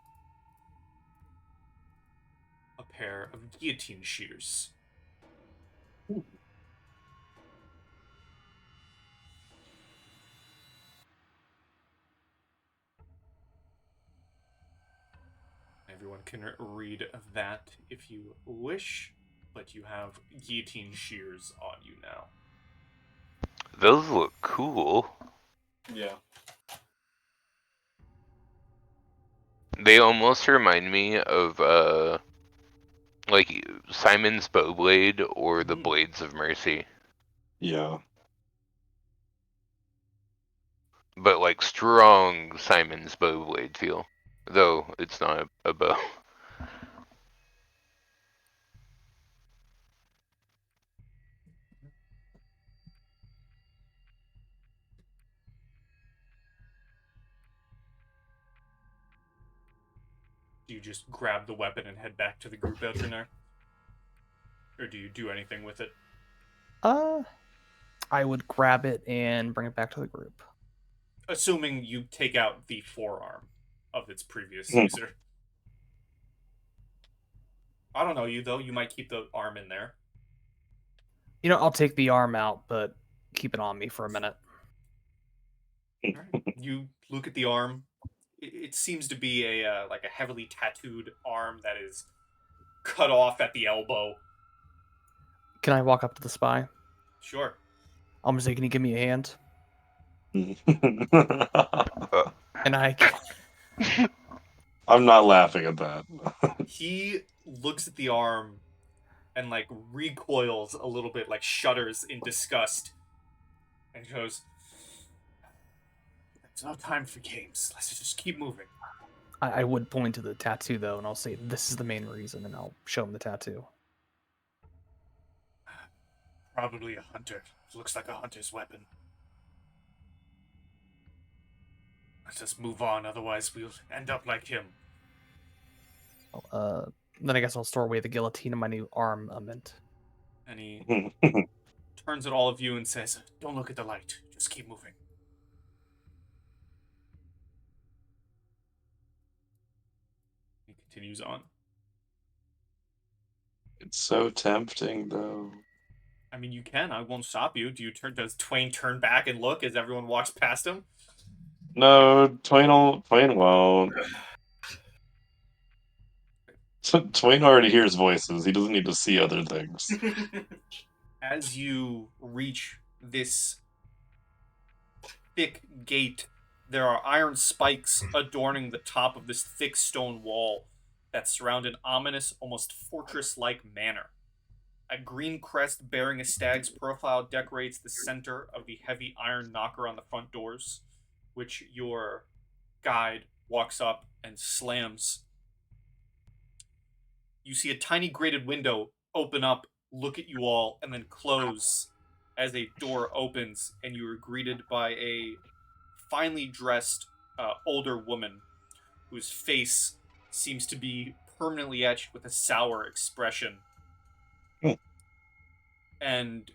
Speaker 1: a pair of guillotine shears. Everyone can read that if you wish, but you have guillotine shears on you now.
Speaker 5: Those look cool.
Speaker 2: Yeah.
Speaker 5: They almost remind me of like Simon's Bowblade or the Blades of Mercy,
Speaker 3: Yeah.
Speaker 5: but like strong Simon's Bowblade feel. Though it's not a bow.
Speaker 1: Do you just grab the weapon and head back to the group, Eldrinar? Or do you do anything with it?
Speaker 4: I would grab it and bring it back to the group.
Speaker 1: Assuming you take out the forearm of its previous user. I don't know you, though. You might keep the arm in there.
Speaker 4: I'll take the arm out, but keep it on me for a minute.
Speaker 1: Right. You look at the arm. It seems to be a heavily tattooed arm that is cut off at the elbow.
Speaker 4: Can I walk up to the spy?
Speaker 1: Sure.
Speaker 4: I'm gonna say, can you give me a hand?
Speaker 5: Uh,
Speaker 4: And I
Speaker 3: I'm not laughing at that.
Speaker 1: He looks at the arm and like recoils a little bit, like shudders in disgust, and goes, "There's no time for games. Let's just keep moving."
Speaker 4: I would point to the tattoo though, and I'll say this is the main reason, and I'll show him the tattoo.
Speaker 1: Probably a hunter. Looks like a hunter's weapon. Let's just move on, otherwise we'll end up like him.
Speaker 4: Then I guess I'll store away the guillotine in my new armament.
Speaker 1: And he turns at all of you and says, "Don't look at the light. Just keep moving." He continues on.
Speaker 3: It's so tempting, though.
Speaker 1: I mean, you can. I won't stop you. Does Twain turn back and look as everyone walks past him?
Speaker 3: No, Twain won't. Twain already hears voices. He doesn't need to see other things.
Speaker 1: As you reach this thick gate, there are iron spikes adorning the top of this thick stone wall that surround an ominous, almost fortress-like manor. A green crest bearing a stag's profile decorates the center of the heavy iron knocker on the front doors, which your guide walks up and slams. You see a tiny grated window open up, look at you all, and then close as a door opens, and you are greeted by a finely dressed older woman whose face seems to be permanently etched with a sour expression. And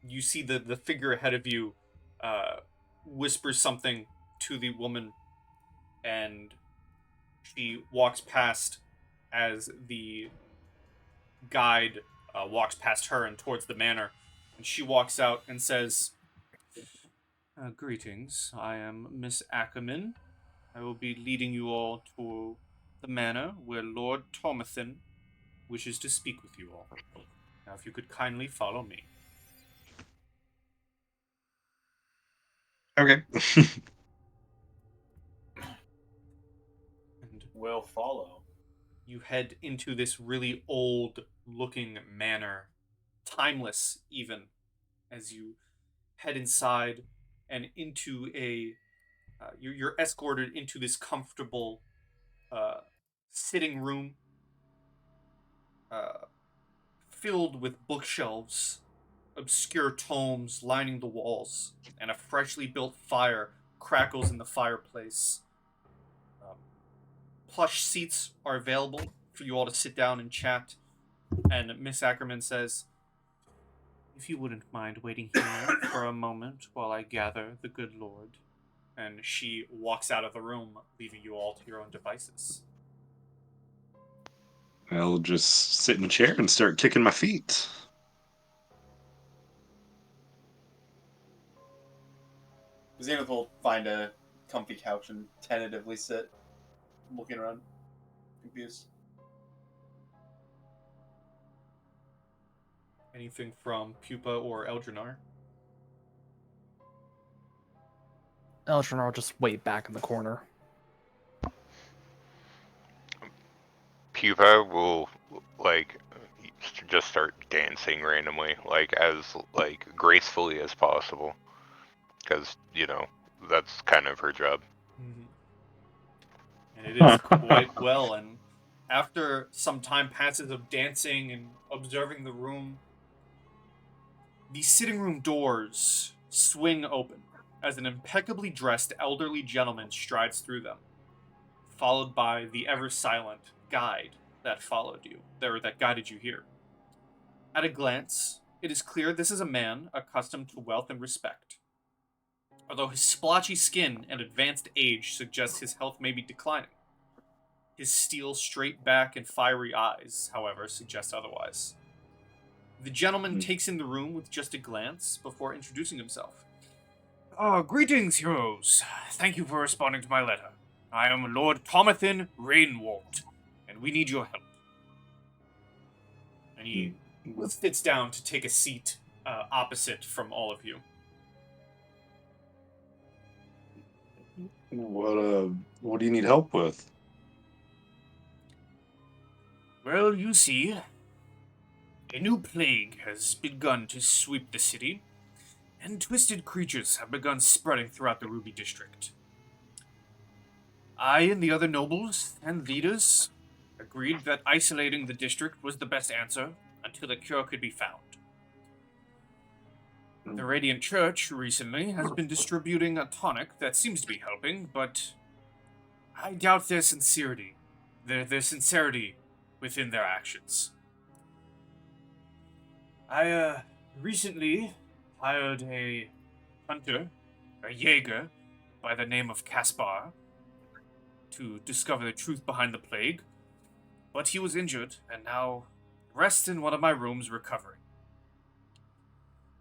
Speaker 1: you see the figure ahead of you whispers something to the woman, and she walks past as the guide walks past her and towards the manor. And she walks out and says, "Greetings, I am Miss Ackerman. I will be leading you all to the manor where Lord Thomathin wishes to speak with you all. Now, if you could kindly follow me."
Speaker 3: Okay.
Speaker 2: will follow.
Speaker 1: You head into this really old-looking manor, timeless even, as you head inside and into you're escorted into this comfortable sitting room uh, filled with bookshelves, obscure tomes lining the walls, and a freshly built fire crackles in the fireplace. Um, Plush seats are available for you all to sit down and chat. And Miss Ackerman says, "If you wouldn't mind waiting here for a moment while I gather the good Lord." And she walks out of the room, leaving you all to your own devices.
Speaker 3: I'll just sit in a chair and start kicking my feet.
Speaker 2: Zenith will find a comfy couch and tentatively sit, looking around, confused.
Speaker 1: Anything from Pupa or Eldrinar?
Speaker 4: Eldrinar will just wait back in the corner.
Speaker 5: Pupa will like just start dancing randomly, like as like gracefully as possible, because that's kind of her job.
Speaker 1: And it is quite well. And after some time passes of dancing and observing the room, the sitting room doors swing open as an impeccably dressed elderly gentleman strides through them, followed by the ever-silent guide that followed you, or that guided you here. At a glance, it is clear this is a man accustomed to wealth and respect. Although his splotchy skin and advanced age suggest his health may be declining. His steel, straight back, and fiery eyes, however, suggest otherwise. The gentleman takes in the room with just a glance before introducing himself. Greetings, heroes. Thank you for responding to my letter. I am Lord Thomathin Rehwoldt, and we need your help. And he sits down to take a seat opposite from all of you.
Speaker 3: What do you need help with?
Speaker 1: Well, you see, a new plague has begun to sweep the city, and twisted creatures have begun spreading throughout the Ruby District. I and the other nobles and leaders agreed that isolating the district was the best answer until a cure could be found. The Radiant Church recently has been distributing a tonic that seems to be helping, but I doubt their sincerity within their actions. I recently hired a hunter, a Jaeger, by the name of Caspar, to discover the truth behind the plague, but he was injured and now rests in one of my rooms recovering.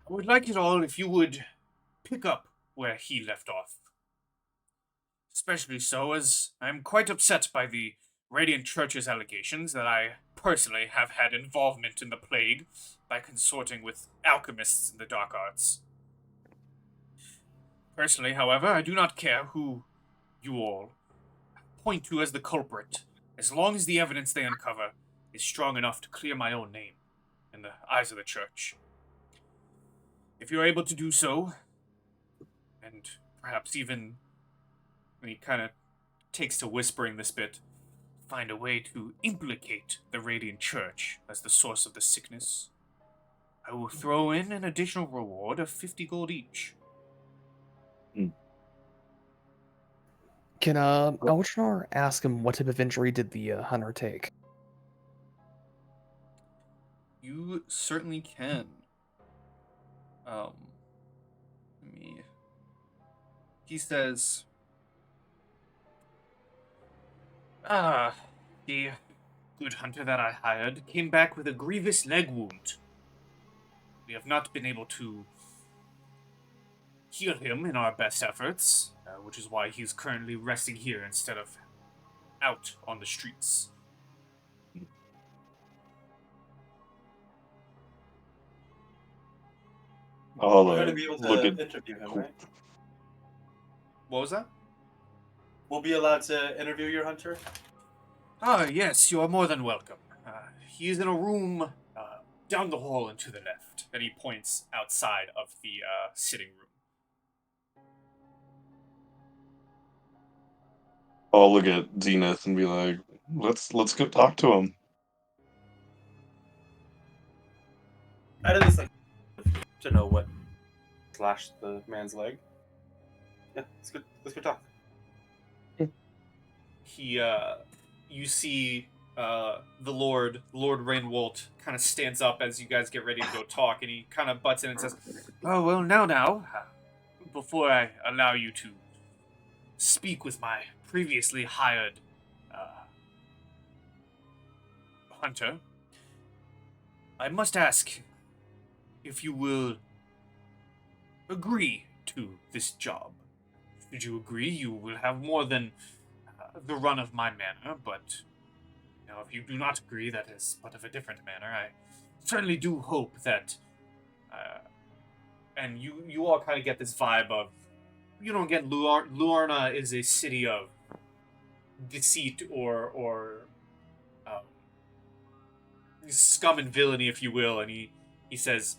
Speaker 1: I would like it all if you would pick up where he left off. Especially so as I am quite upset by the Radiant Church's allegations that I personally have had involvement in the plague by consorting with alchemists in the dark arts. Personally, however, I do not care who you all point to as the culprit, as long as the evidence they uncover is strong enough to clear my own name in the eyes of the Church. If you're able to do so, and perhaps even, and he kind of takes to whispering this bit, find a way to implicate the Radiant Church as the source of the sickness, I will throw in an additional reward of 50 gold each.
Speaker 4: Can Eldrinar ask him what type of injury did the hunter take?
Speaker 1: You certainly can. He says, the good hunter that I hired came back with a grievous leg wound. We have not been able to heal him in our best efforts, which is why he's currently resting here instead of out on the streets.
Speaker 2: We're going to be able to interview him, right?
Speaker 1: What was that?
Speaker 2: We'll be allowed to interview your hunter?
Speaker 1: Ah, yes, you are more than welcome. He is in a room down the hall and to the left. And he points outside of the sitting room.
Speaker 3: I'll look at Zenith and be like, let's go talk to him.
Speaker 2: I'd at least like to know what slashed the man's leg. Yeah, it's good. Let's go talk.
Speaker 1: He, you see the Lord Rehwoldt, kind of stands up as you guys get ready to go talk, and he kind of butts in and says, "Oh, well, now, before I allow you to speak with my previously hired hunter, I must ask if you will agree to this job. Should you agree, you will have more than the run of my manor, but if you do not agree, that is but of a different manner. I certainly do hope that, and you all kind of get this vibe of, again, Luyarnha is a city of deceit or um, scum and villainy, if you will, and he says,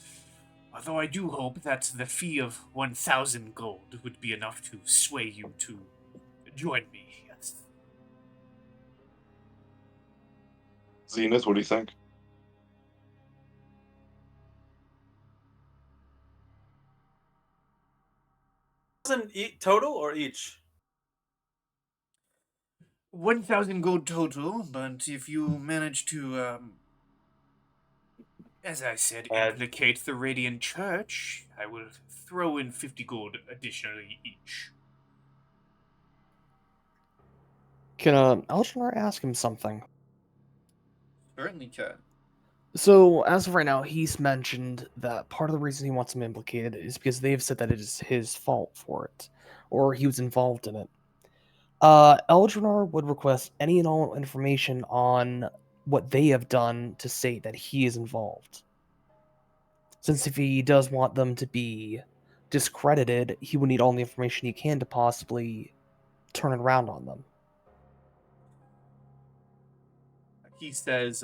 Speaker 1: although I do hope that the fee of 1,000 gold would be enough to sway you to join me. Yes.
Speaker 3: Zenith, what do you think?
Speaker 2: Total or each?
Speaker 1: 1,000 gold total, but if you manage to, as I said, implicate the Radiant Church, I will throw in 50 gold additionally each.
Speaker 4: Can Eldrinar ask him something?
Speaker 1: Certainly can.
Speaker 4: So, as of right now, he's mentioned that part of the reason he wants him implicated is because they've said that it is his fault for it, or he was involved in it. Eldrinar would request any and all information on what they have done to say that he is involved. Since if he does want them to be discredited, he would need all the information he can to possibly turn it around on them.
Speaker 1: He says,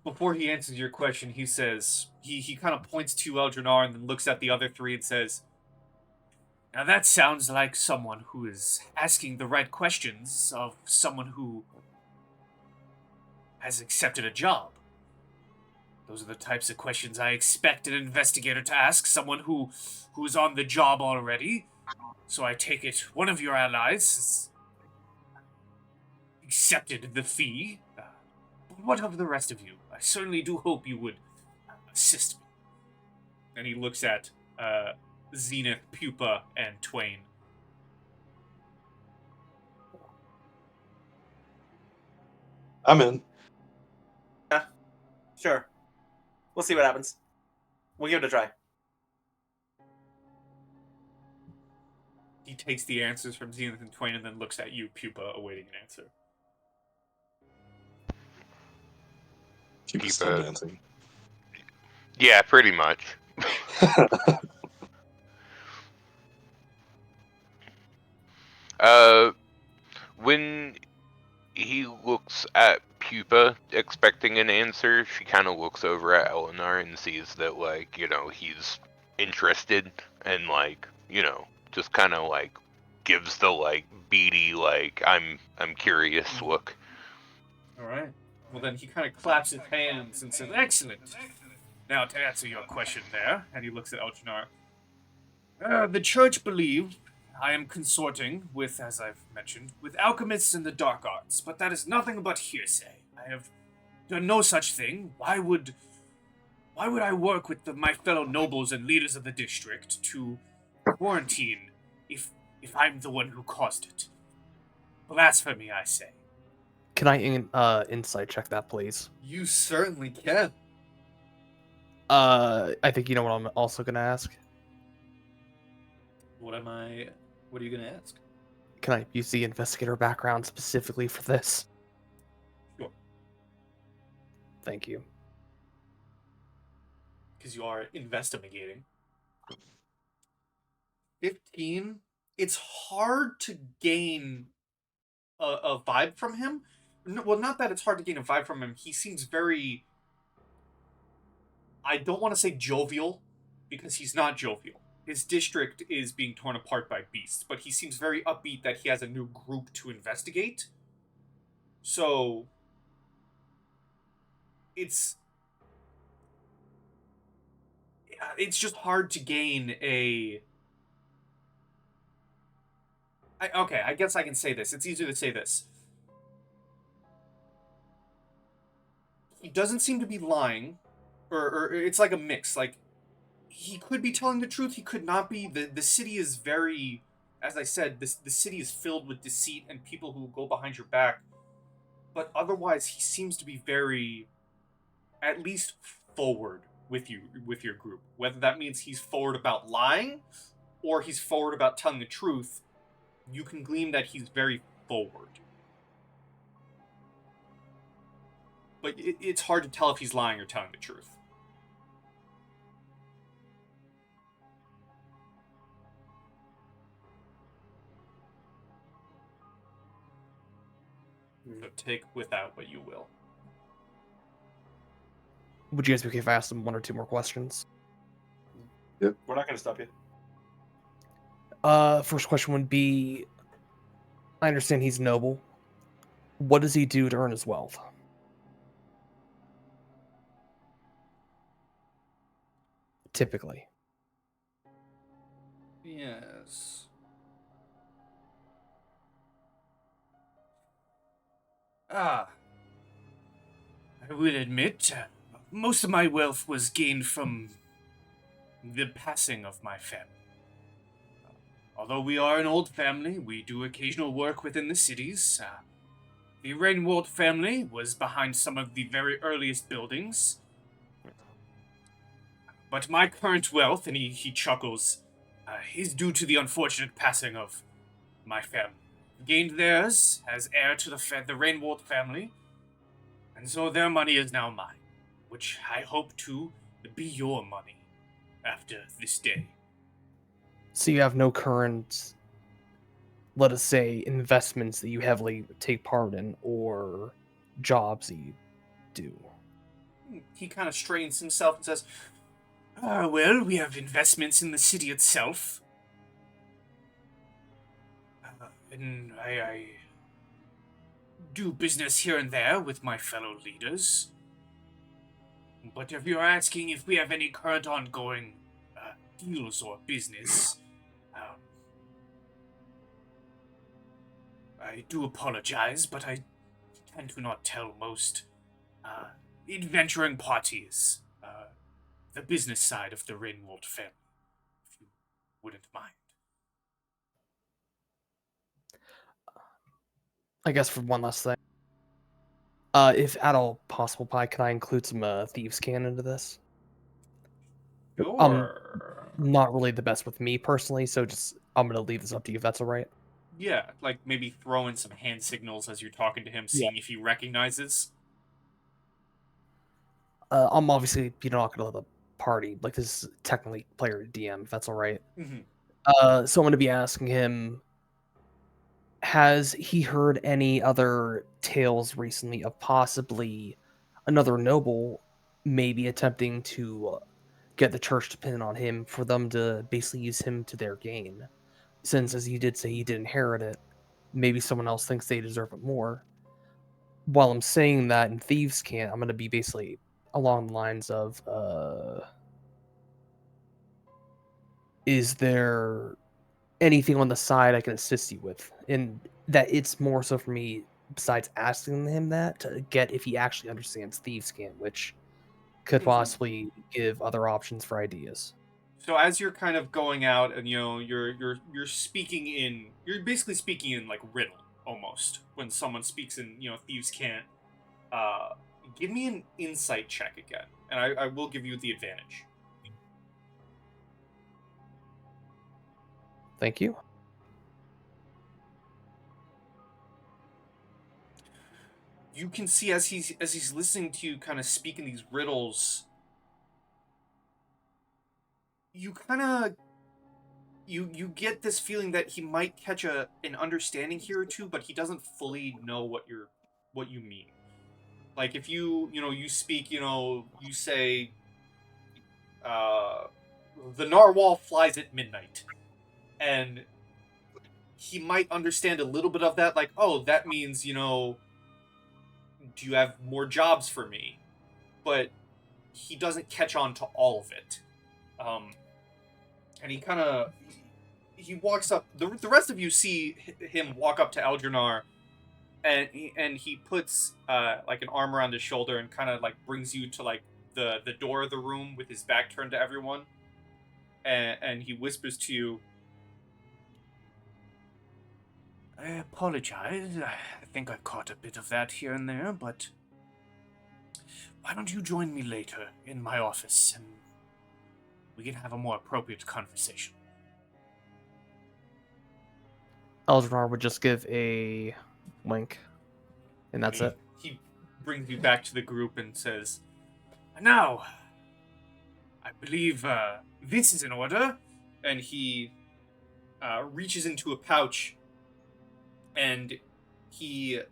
Speaker 1: before he answers your question, he says, he kind of points to Eldrinar and then looks at the other three and says, now that sounds like someone who is asking the right questions of someone who has accepted a job. Those are the types of questions I expect an investigator to ask someone who's on the job already. So I take it one of your allies has accepted the fee. But what of the rest of you? I certainly do hope you would assist me. And he looks at Zenith, Pupa, and Twain.
Speaker 3: I'm in.
Speaker 2: Yeah, sure. We'll see what happens. We'll give it a try.
Speaker 1: He takes the answers from Zenith and Twain and then looks at you, Pupa, awaiting an answer.
Speaker 3: Keep still dancing.
Speaker 5: Yeah, pretty much. When he looks at Pupa expecting an answer, she kind of looks over at Eldrinar and sees that, like, he's interested and, like, just kind of, like, gives the, like, beady, like, I'm curious look.
Speaker 1: All right. Well, then he kind of claps his hands and says, excellent. Now, to answer your question there, and he looks at Eldrinar. The church believe I am consorting with, as I've mentioned, with alchemists in the dark arts, but that is nothing but hearsay. I have done no such thing. Why would I work with my fellow nobles and leaders of the district to quarantine if I'm the one who caused it? Blasphemy, I say.
Speaker 4: Can I insight check that, please?
Speaker 1: You certainly can.
Speaker 4: I think you know what I'm also gonna ask.
Speaker 1: What are you gonna ask?
Speaker 4: Can I use the investigator background specifically for this?
Speaker 1: Sure.
Speaker 4: Thank you.
Speaker 1: Because you are investigating. 15. It's hard to gain a vibe from him. No, well, not that it's hard to gain a vibe from him. He seems very, I don't want to say jovial, because he's not jovial. His district is being torn apart by beasts, but he seems very upbeat that he has a new group to investigate. So it's just hard to gain a... okay, I guess I can say this. It's easier to say this. He doesn't seem to be lying, or it's like a mix. Like, he could be telling the truth, he could not be. The city is very, as I said, the city is filled with deceit and people who go behind your back. But otherwise, he seems to be very, at least forward with your group. Whether that means he's forward about lying, or he's forward about telling the truth, you can glean that he's very forward. But it's hard to tell if he's lying or telling the truth. So take with that what you will.
Speaker 4: Would you guys be okay if I asked him one or two more questions?
Speaker 2: We're not going to stop you.
Speaker 4: First question would be, I understand he's noble. What does he do to earn his wealth? Typically.
Speaker 1: Yes. I will admit, most of my wealth was gained from the passing of my family. Although we are an old family, we do occasional work within the cities. The Rehwoldt family was behind some of the very earliest buildings. But my current wealth, and he chuckles, is due to the unfortunate passing of my family. Gained theirs as heir to the Rehwoldt family, and so their money is now mine, which I hope to be your money after this day.
Speaker 4: So you have no current, let us say, investments that you heavily take part in, or jobs that you do?
Speaker 1: He kind of strains himself and says, well, we have investments in the city itself. And I do business here and there with my fellow leaders. But if you're asking if we have any current ongoing deals or business, I do apologize, but I tend to not tell most adventuring parties the business side of the Rehwoldt family, if you wouldn't mind.
Speaker 4: I guess for one last thing. If at all possible, can I include some thieves' can into this?
Speaker 1: Sure.
Speaker 4: Not really the best with me personally, so just I'm gonna leave this up to you if that's all right.
Speaker 1: Yeah, like maybe throw in some hand signals as you're talking to him, seeing if he recognizes.
Speaker 4: I'm obviously not gonna let the party, like, this is technically player DM, if that's all right.
Speaker 1: Mm-hmm.
Speaker 4: So I'm gonna be asking him, has he heard any other tales recently of possibly another noble maybe attempting to get the church to pin on him for them to basically use him to their gain? Since, as you did say, he did inherit it, maybe someone else thinks they deserve it more. While I'm saying that in Thieves' Cant, I'm going to be basically along the lines of, is there anything on the side I can assist you with? And that it's more so for me, besides asking him that, to get if he actually understands Thieves' Cant, which could possibly give other options for ideas.
Speaker 1: So as you're kind of going out and you're basically speaking in like riddle almost when someone speaks in Thieves' Cant. Give me an insight check again, and I will give you the advantage.
Speaker 4: Thank you.
Speaker 1: You can see as he's listening to you kind of speak in these riddles, you you get this feeling that he might catch an understanding here or two, but he doesn't fully know what you mean. Like if you speak, you say, the narwhal flies at midnight, and he might understand a little bit of that, like, oh, that means, do you have more jobs for me? But he doesn't catch on to all of it. And he walks up. The rest of you see him walk up to Eldrinar, and he puts like an arm around his shoulder and kind of like brings you to like the door of the room with his back turned to everyone, and he whispers to you, "I apologize. I think I caught a bit of that here and there, but why don't you join me later in my office and we can have a more appropriate conversation."
Speaker 4: Eldrinar would just give a wink, and that's it.
Speaker 1: He brings you back to the group and says, "Now, I believe this is in order." And he reaches into a pouch and he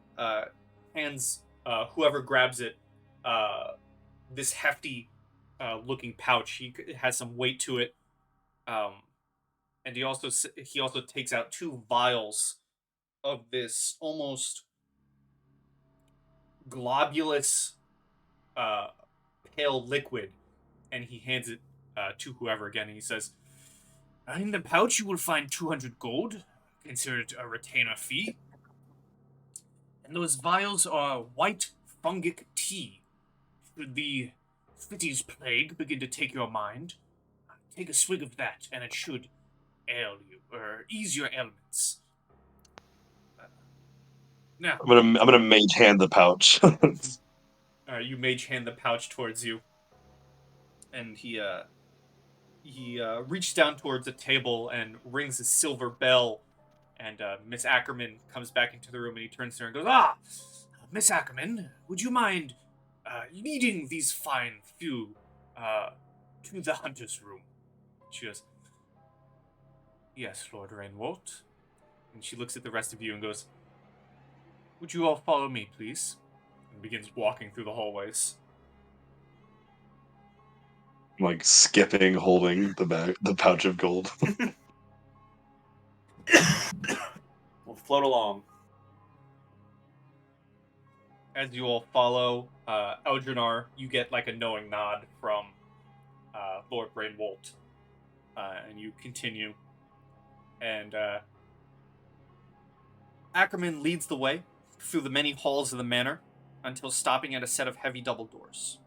Speaker 1: hands whoever grabs it this hefty looking pouch. It has some weight to it, and he also takes out 2 vials of this almost globulous pale liquid, and he hands it to whoever again, and he says, "In the pouch you will find 200 gold, considered a retainer fee. And those vials are white fungic tea. Should the Fitty's plague begin to take your mind, take a swig of that, and it should ail you, or ease your ailments." Now,
Speaker 3: I'm gonna mage hand the pouch.
Speaker 1: you mage hand the pouch towards you, and he reaches down towards a table and rings a silver bell, and Miss Ackerman comes back into the room, and he turns to her and goes, "Ah, Miss Ackerman, would you mind leading these fine few to the hunter's room?" She goes, "Yes, Lord Rehwoldt." And she looks at the rest of you and goes, "Would you all follow me, please?" And begins walking through the hallways.
Speaker 3: I'm like skipping, holding the pouch of gold.
Speaker 2: We'll float along.
Speaker 1: As you all follow Eldrinar, you get like a knowing nod from Lord Rehwoldt, and you continue. And Ackerman leads the way through the many halls of the manor until stopping at a set of heavy double doors.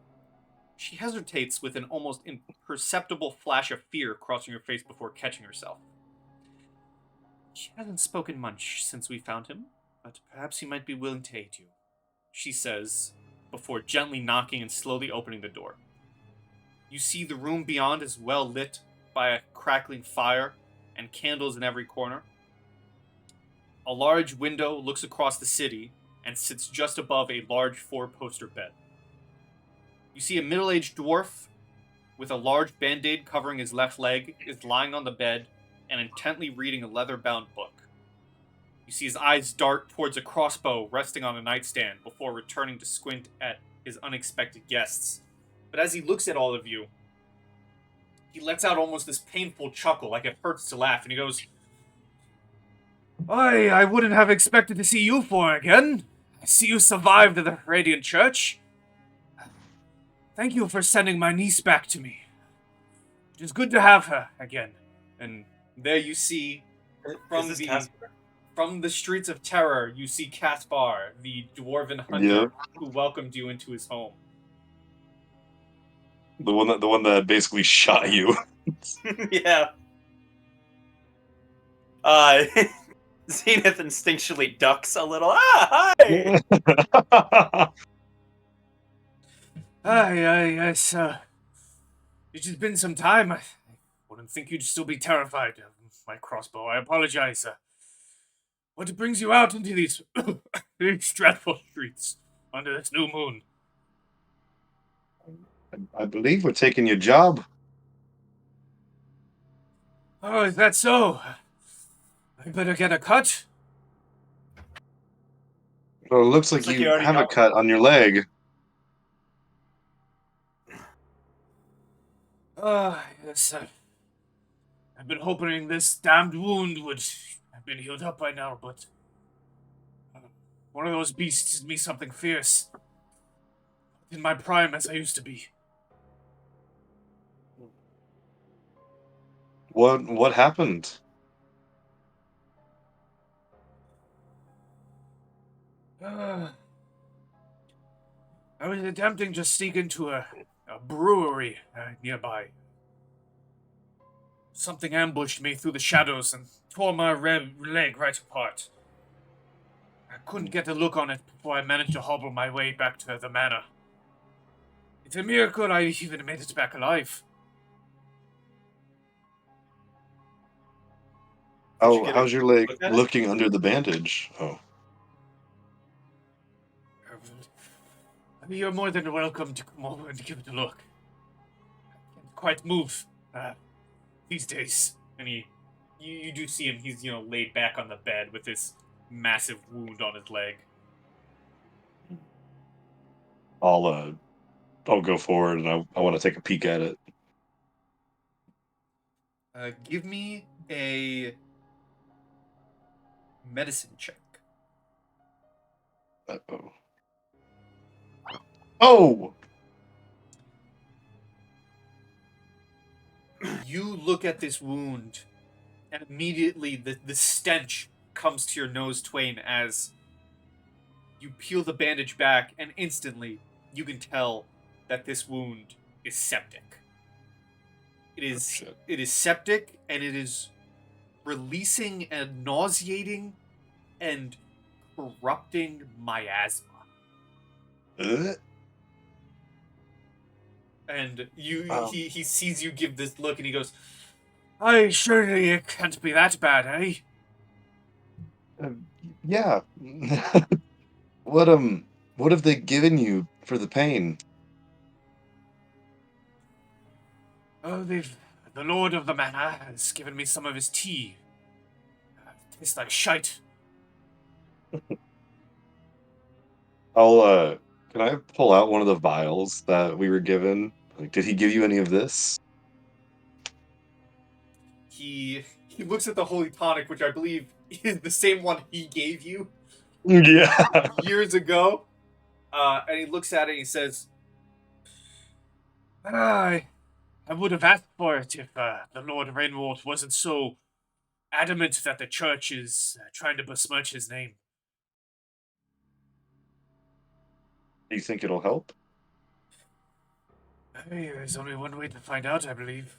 Speaker 1: She hesitates with an almost imperceptible flash of fear crossing her face before catching herself. "She hasn't spoken much since we found him, but perhaps he might be willing to aid you," she says, before gently knocking and slowly opening the door. You see the room beyond is well lit by a crackling fire and candles in every corner. A large window looks across the city and sits just above a large 4-poster bed. You see a middle-aged dwarf with a large band-aid covering his left leg is lying on the bed and intently reading a leather-bound book. You see his eyes dart towards a crossbow resting on a nightstand before returning to squint at his unexpected guests. But as he looks at all of you, he lets out almost this painful chuckle, like it hurts to laugh, and he goes, I wouldn't have expected to see you four again. I see you survived the Radiant Church. Thank you for sending my niece back to me. It is good to have her again." And there you see, from the streets of terror, you see Caspar, the dwarven hunter, who welcomed you into his home.
Speaker 3: The one that basically shot you.
Speaker 2: Yeah. Zenith instinctually ducks a little. Ah, hi!
Speaker 1: Yes, it has been some time. I wouldn't think you'd still be terrified of my crossbow. I apologize. What brings you out into these, these dreadful streets under this new moon?
Speaker 3: I believe we're taking your job.
Speaker 1: Oh, is that so? I better get a cut.
Speaker 3: Well, it looks like
Speaker 2: Looks like you
Speaker 3: you
Speaker 2: already
Speaker 3: have a
Speaker 2: got
Speaker 3: cut on your leg.
Speaker 1: Yes, I've been hoping this damned wound would have been healed up by now, but one of those beasts is me something fierce. In my prime as I used to be.
Speaker 3: What happened?
Speaker 1: I was attempting to sneak into a brewery nearby. Something ambushed me through the shadows and tore my leg right apart. I couldn't get a look on it before I managed to hobble my way back to the manor. It's a miracle I even made it back alive.
Speaker 2: Did you
Speaker 3: Oh,
Speaker 2: get
Speaker 3: how's
Speaker 2: a
Speaker 3: your leg
Speaker 2: look at it?
Speaker 3: looking under the bandage? Oh,
Speaker 1: You're more than welcome to come over and give it a look. I can't quite move these days. And you do see him. He's laid back on the bed with this massive wound on his leg.
Speaker 3: I'll go forward and I want to take a peek at it.
Speaker 1: Give me a medicine check.
Speaker 3: Uh-oh. Oh!
Speaker 1: You look at this wound, and immediately the stench comes to your nose, Twain, as you peel the bandage back, and instantly you can tell that this wound is septic. It is
Speaker 3: shit.
Speaker 1: it is septic, and it is releasing a nauseating and corrupting miasma.
Speaker 3: Uh,
Speaker 1: And
Speaker 3: Oh.
Speaker 1: he sees you give this look, and he goes, "I surely it can't be that bad, eh?"
Speaker 3: yeah. What have they given you for the pain?
Speaker 1: Oh, the Lord of the Manor has given me some of his tea. Tastes like shite.
Speaker 3: I'll can I pull out one of the vials that we were given? Like, did he give you any of this?
Speaker 1: He looks at the holy tonic, which I believe is the same one he gave you
Speaker 3: Yeah.
Speaker 1: years ago. And he looks at it and he says, I would have asked for it if the Lord Rehwoldt wasn't so adamant that the church is trying to besmirch his name.
Speaker 3: Do you think it'll help?
Speaker 1: Hey, there's only one way to find out, I believe.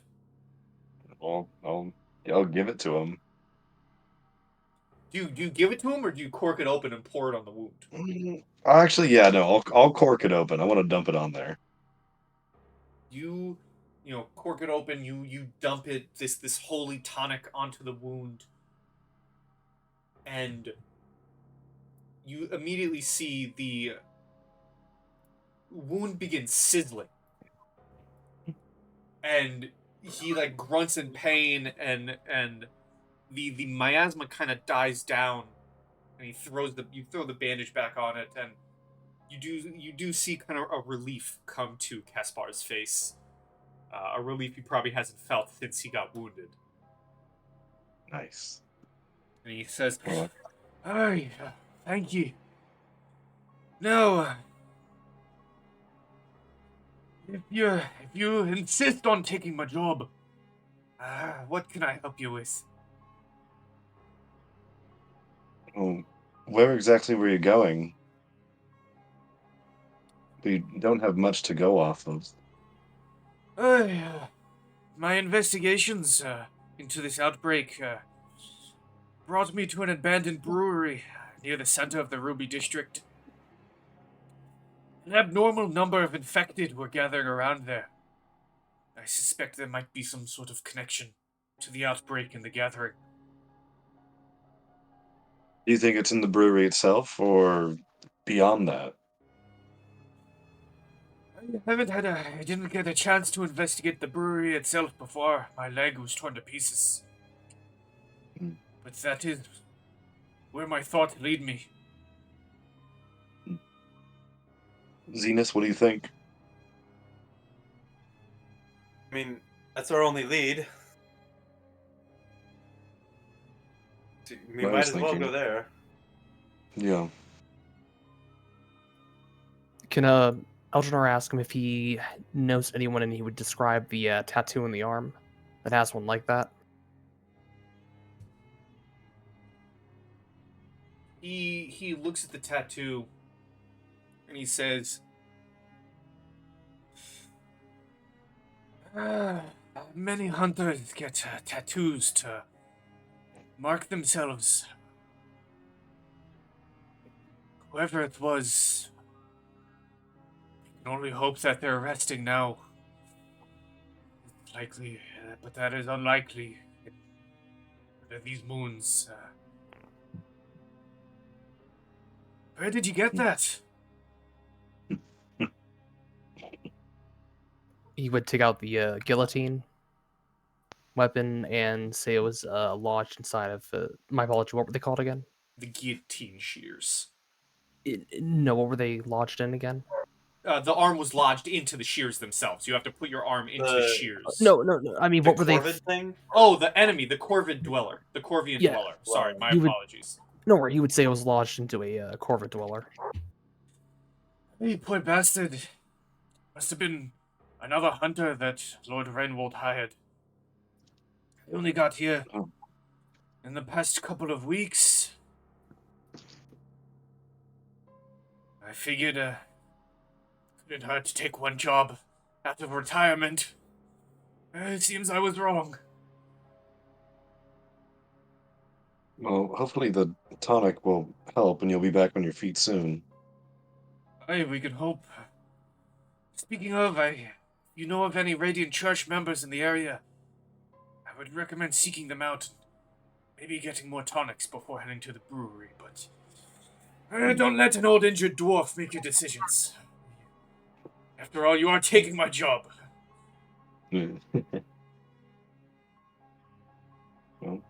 Speaker 3: Well, I'll give it to him.
Speaker 1: Do you give it to him, or do you cork it open and pour it on the wound?
Speaker 3: Actually, yeah, no, I'll cork it open. I want to dump it on there.
Speaker 1: You cork it open. You dump it this holy tonic onto the wound, and you immediately see the wound begin sizzling, and he like grunts in pain, and the miasma kind of dies down, and you throw the bandage back on it, and you do see kind of a relief come to Kaspar's face, a relief he probably hasn't felt since he got wounded.
Speaker 3: Nice.
Speaker 1: And he says,
Speaker 3: Well,
Speaker 1: "Oh, thank you. No, if you insist on taking my job, what can I help you with?"
Speaker 3: where exactly were you going? We don't have much to go off of.
Speaker 1: My investigations into this outbreak brought me to an abandoned brewery near the center of the Ruby district. An abnormal number of infected were gathering around there. I suspect there might be some sort of connection to the outbreak and the gathering.
Speaker 3: Do you think it's in the brewery itself or beyond that?
Speaker 1: I didn't get a chance to investigate the brewery itself before my leg was torn to pieces. But that is where my thoughts lead me.
Speaker 3: Zenith, what do you think?
Speaker 6: I mean, that's our only lead. We
Speaker 3: I
Speaker 6: might
Speaker 3: was
Speaker 6: as well
Speaker 3: thinking.
Speaker 6: go there.
Speaker 3: Yeah.
Speaker 4: Can Eldrinar ask him if he knows anyone and he would describe the tattoo on the arm that has one like that?
Speaker 1: He looks at the tattoo and he says, many hunters get tattoos to mark themselves. Whoever it was, I can only hope that they're resting now. Likely, but that is unlikely. These moons. Where did you get that?
Speaker 4: He would take out the guillotine weapon and say it was lodged inside of. My apology. What were they called again?
Speaker 1: The guillotine shears.
Speaker 4: No, what were they lodged in again?
Speaker 1: The arm was lodged into the shears themselves. You have to put your arm into the shears.
Speaker 4: No. I mean,
Speaker 6: The
Speaker 4: what were they?
Speaker 6: Corvid thing?
Speaker 1: Oh, the enemy, the Corvid dweller, the Corvian
Speaker 4: Yeah.
Speaker 1: dweller. Sorry, my
Speaker 4: You would-
Speaker 1: apologies.
Speaker 4: No, where he would say it was lodged into a Corvid dweller.
Speaker 1: Hey, poor bastard. Must have been another hunter that Lord Rehwoldt hired. He only got here
Speaker 3: Oh.
Speaker 1: in the past couple of weeks. I figured couldn't hurt to take one job out of retirement. It seems I was wrong.
Speaker 3: Well, hopefully the tonic will help and you'll be back on your feet soon.
Speaker 1: Hey, we could hope. Speaking of, you know of any Radiant Church members in the area? I would recommend seeking them out. Maybe getting more tonics before heading to the brewery, but don't let an old injured dwarf make your decisions. After all, you are taking my job.
Speaker 3: Yeah. Well,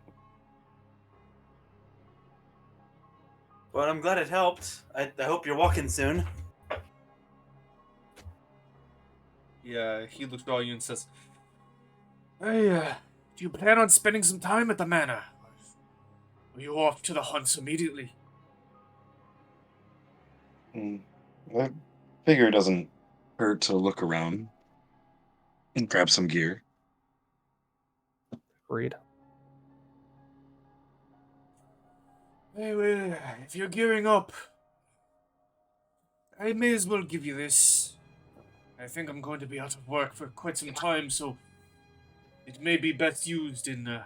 Speaker 6: Well, I'm glad it helped. I hope you're walking soon.
Speaker 1: Yeah, he looks at all you and says, Hey, do you plan on spending some time at the manor? Or are you off to the hunts immediately?
Speaker 3: I figure it doesn't hurt to look around and grab some gear.
Speaker 4: Agreed.
Speaker 1: Hey, well, if you're gearing up, I may as well give you this. I think I'm going to be out of work for quite some time, so it may be best used in a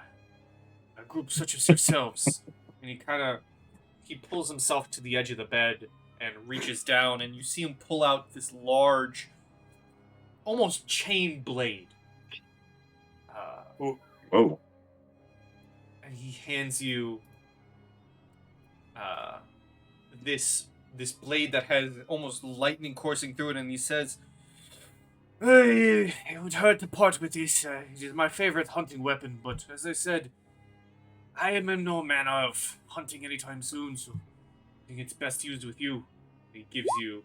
Speaker 1: group such as yourselves. And he pulls himself to the edge of the bed and reaches down, and you see him pull out this large, almost chain blade.
Speaker 3: Whoa.
Speaker 1: And he hands you this blade that has almost lightning coursing through it, and he says, "Hey, it would hurt to part with this. It is my favorite hunting weapon, but as I said, I am in no manner of hunting anytime soon, so I think it's best used with you." He gives you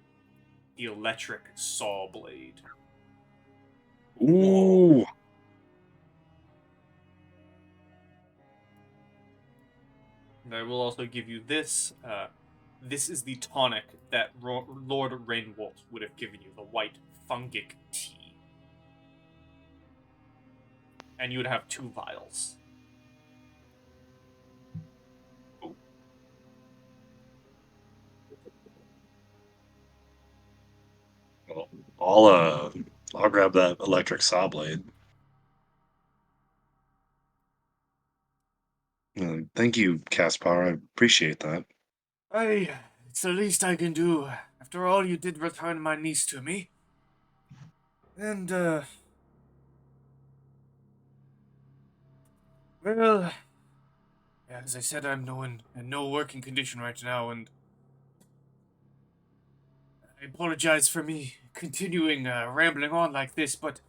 Speaker 1: the electric saw blade.
Speaker 3: Ooh.
Speaker 1: And I will also give you this. This is the tonic that Lord Rehwoldt would have given you, the white fungic tea. And you would have 2 vials.
Speaker 3: Well, I'll grab that electric saw blade. Thank you, Caspar. I appreciate that.
Speaker 1: It's the least I can do. After all, you did return my niece to me. And, well, as I said, I'm in no working condition right now, and I apologize for me continuing rambling on like this, but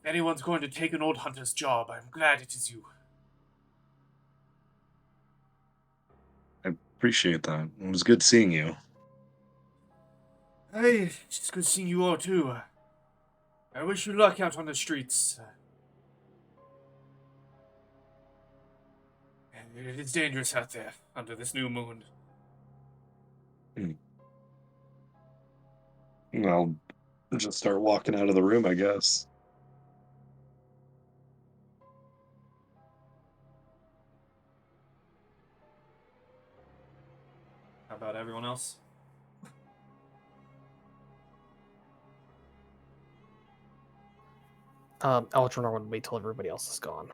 Speaker 1: if anyone's going to take an old hunter's job, I'm glad it is you.
Speaker 3: Appreciate that. It was good seeing you.
Speaker 1: Hey, it's good seeing you all too. I wish you luck out on the streets. It is dangerous out there under this new moon.
Speaker 3: I'll just start walking out of the room, I guess.
Speaker 1: How about everyone else?
Speaker 4: Eldrinar would wait till everybody else is gone.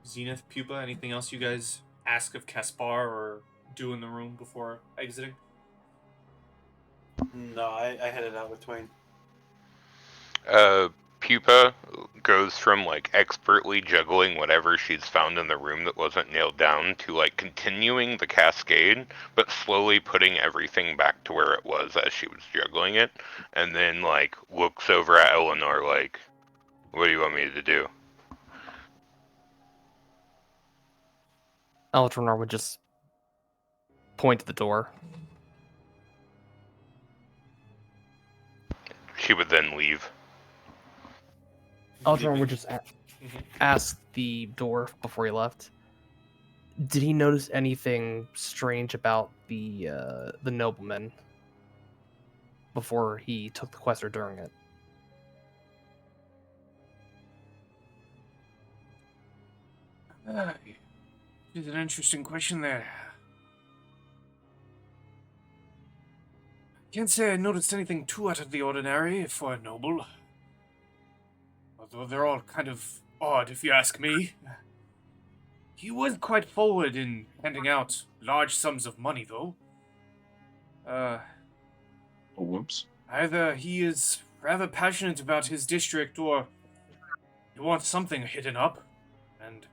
Speaker 1: Zenith, Pupa, anything else you guys ask of Caspar or do in the room before exiting?
Speaker 6: No, I headed out with Twain.
Speaker 5: Pupa goes from like expertly juggling whatever she's found in the room that wasn't nailed down to like continuing the cascade, but slowly putting everything back to where it was as she was juggling it, and then like looks over at Eldrinar like, "What do you want me to do?"
Speaker 4: Eldrinar would just point to the door.
Speaker 5: She would then leave.
Speaker 4: Eldrinar would just ask the door before he left. Did he notice anything strange about the nobleman before he took the quest or during it?
Speaker 1: It's an interesting question there. Can't say I noticed anything too out of the ordinary for a noble. Although they're all kind of odd, if you ask me. He was quite forward in handing out large sums of money, though.
Speaker 3: Oh, whoops.
Speaker 1: Either he is rather passionate about his district, or he wants something hidden up. And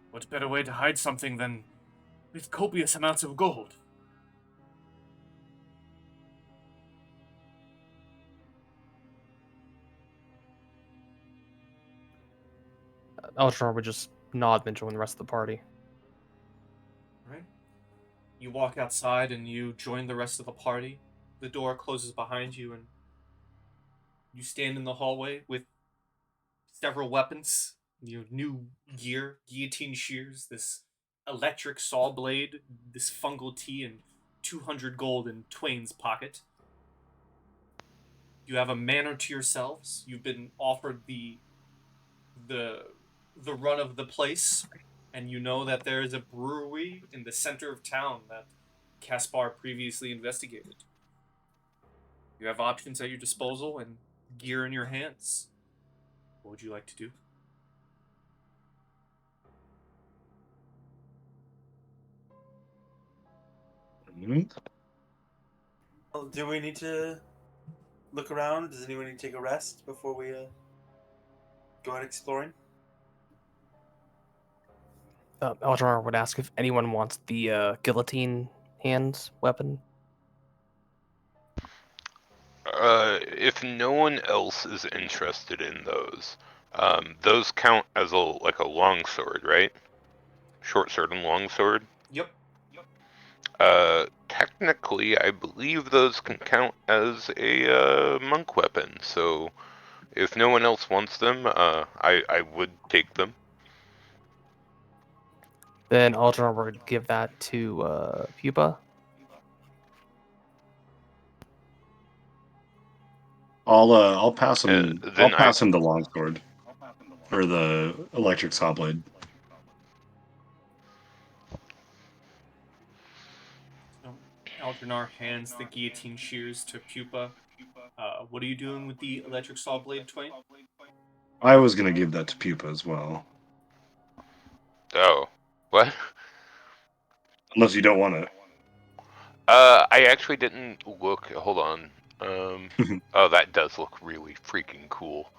Speaker 1: what better way to hide something than with copious amounts of gold?
Speaker 4: Eldrinar would just nod and join the rest of the party.
Speaker 1: Right? You walk outside and you join the rest of the party. The door closes behind you and you stand in the hallway with several weapons, your new gear, guillotine shears, this electric saw blade, this fungal tea, and 200 gold in Twain's pocket. You have a manor to yourselves. You've been offered the run of the place, and you know that there is a brewery in the center of town that Caspar previously investigated. You have options at your disposal and gear in your hands. What would you like to do?
Speaker 6: Well, do we need to look around? Does anyone need to take a rest before we go out exploring?
Speaker 4: Eldrinar would ask if anyone wants the guillotine hand weapon.
Speaker 5: If no one else is interested in those count as a long sword, right? Short sword and long sword.
Speaker 1: Yep.
Speaker 5: Technically, I believe those can count as a monk weapon. So, if no one else wants them, I would take them.
Speaker 4: Then Eldrinar would give that to Pupa.
Speaker 3: I'll pass him.
Speaker 5: then
Speaker 3: I'll pass him the longsword or the electric saw blade.
Speaker 1: So, Eldrinar hands the guillotine shears to Pupa. What are you doing with the electric saw blade, Twain?
Speaker 3: I was gonna give that to Pupa as well,
Speaker 5: Oh, what?
Speaker 3: unless you don't want it.
Speaker 5: I actually didn't look. Hold on. Oh, that does look really freaking cool.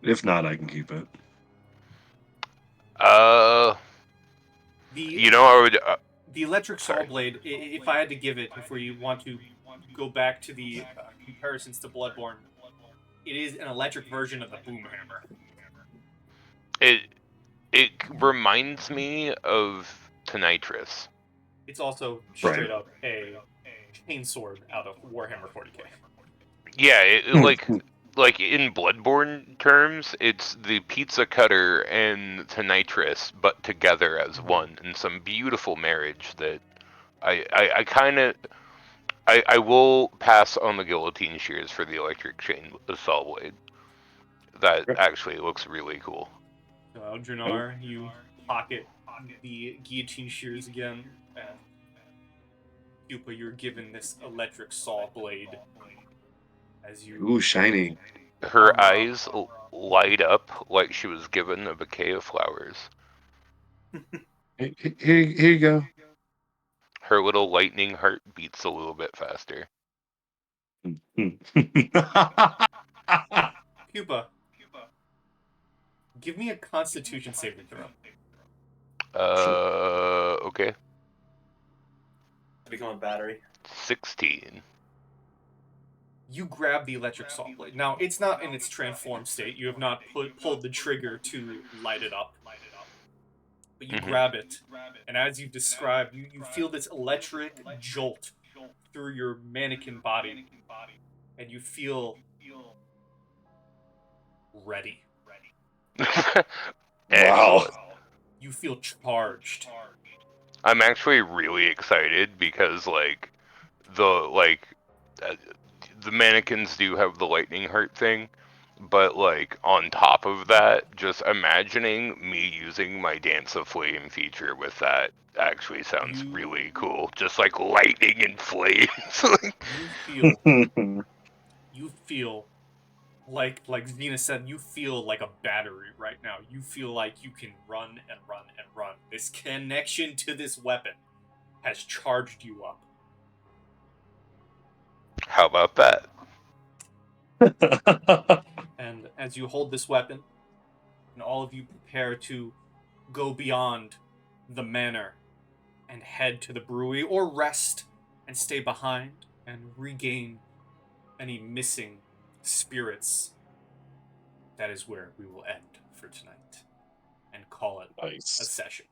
Speaker 3: If not, I can keep it.
Speaker 5: You know, I would.
Speaker 1: The electric saw
Speaker 5: Sorry.
Speaker 1: blade, if I had to give it, if we want to go back to the comparisons to Bloodborne, it is an electric version of the boom hammer.
Speaker 5: It reminds me of Tinnitrus.
Speaker 1: It's also
Speaker 3: Right.
Speaker 1: straight up a chainsword out of Warhammer 40k.
Speaker 5: Yeah, like in Bloodborne terms, it's the pizza cutter and Tinnitrus, but together as one in some beautiful marriage that I kind of I will pass on the guillotine shears for the electric chain saw blade. That actually looks really cool.
Speaker 1: So Eldrinar, you pocket the guillotine shears again, and Pupa, you're given this electric saw blade as you
Speaker 3: Ooh, shiny.
Speaker 5: Her
Speaker 1: armor up.
Speaker 5: eyes light up like she was given a bouquet of flowers.
Speaker 3: Here you go.
Speaker 5: Her little lightning heart beats a little bit faster.
Speaker 1: Pupa, give me a Constitution saving throw.
Speaker 5: Okay.
Speaker 6: To become a battery.
Speaker 5: 16.
Speaker 1: You grab the electric saw blade. Now, it's not in its transformed state. You have not pulled the trigger to light it up. But you grab it, and as you've described, you feel this electric jolt through your mannequin body, and you feel ready.
Speaker 3: Wow.
Speaker 1: You feel charged.
Speaker 5: I'm actually really excited because the mannequins do have the lightning heart thing, but like on top of that, just imagining me using my Dance of Flame feature with that actually sounds really cool. Just like lightning and flames.
Speaker 1: You feel like Zena said, you feel like a battery right now. You feel like you can run and run and run. This connection to this weapon has charged you up.
Speaker 5: How about that?
Speaker 1: And as you hold this weapon, and all of you prepare to go beyond the manor and head to the brewery, or rest and stay behind and regain any missing spirits, that is where we will end for tonight and call it a
Speaker 3: Nice.
Speaker 1: session.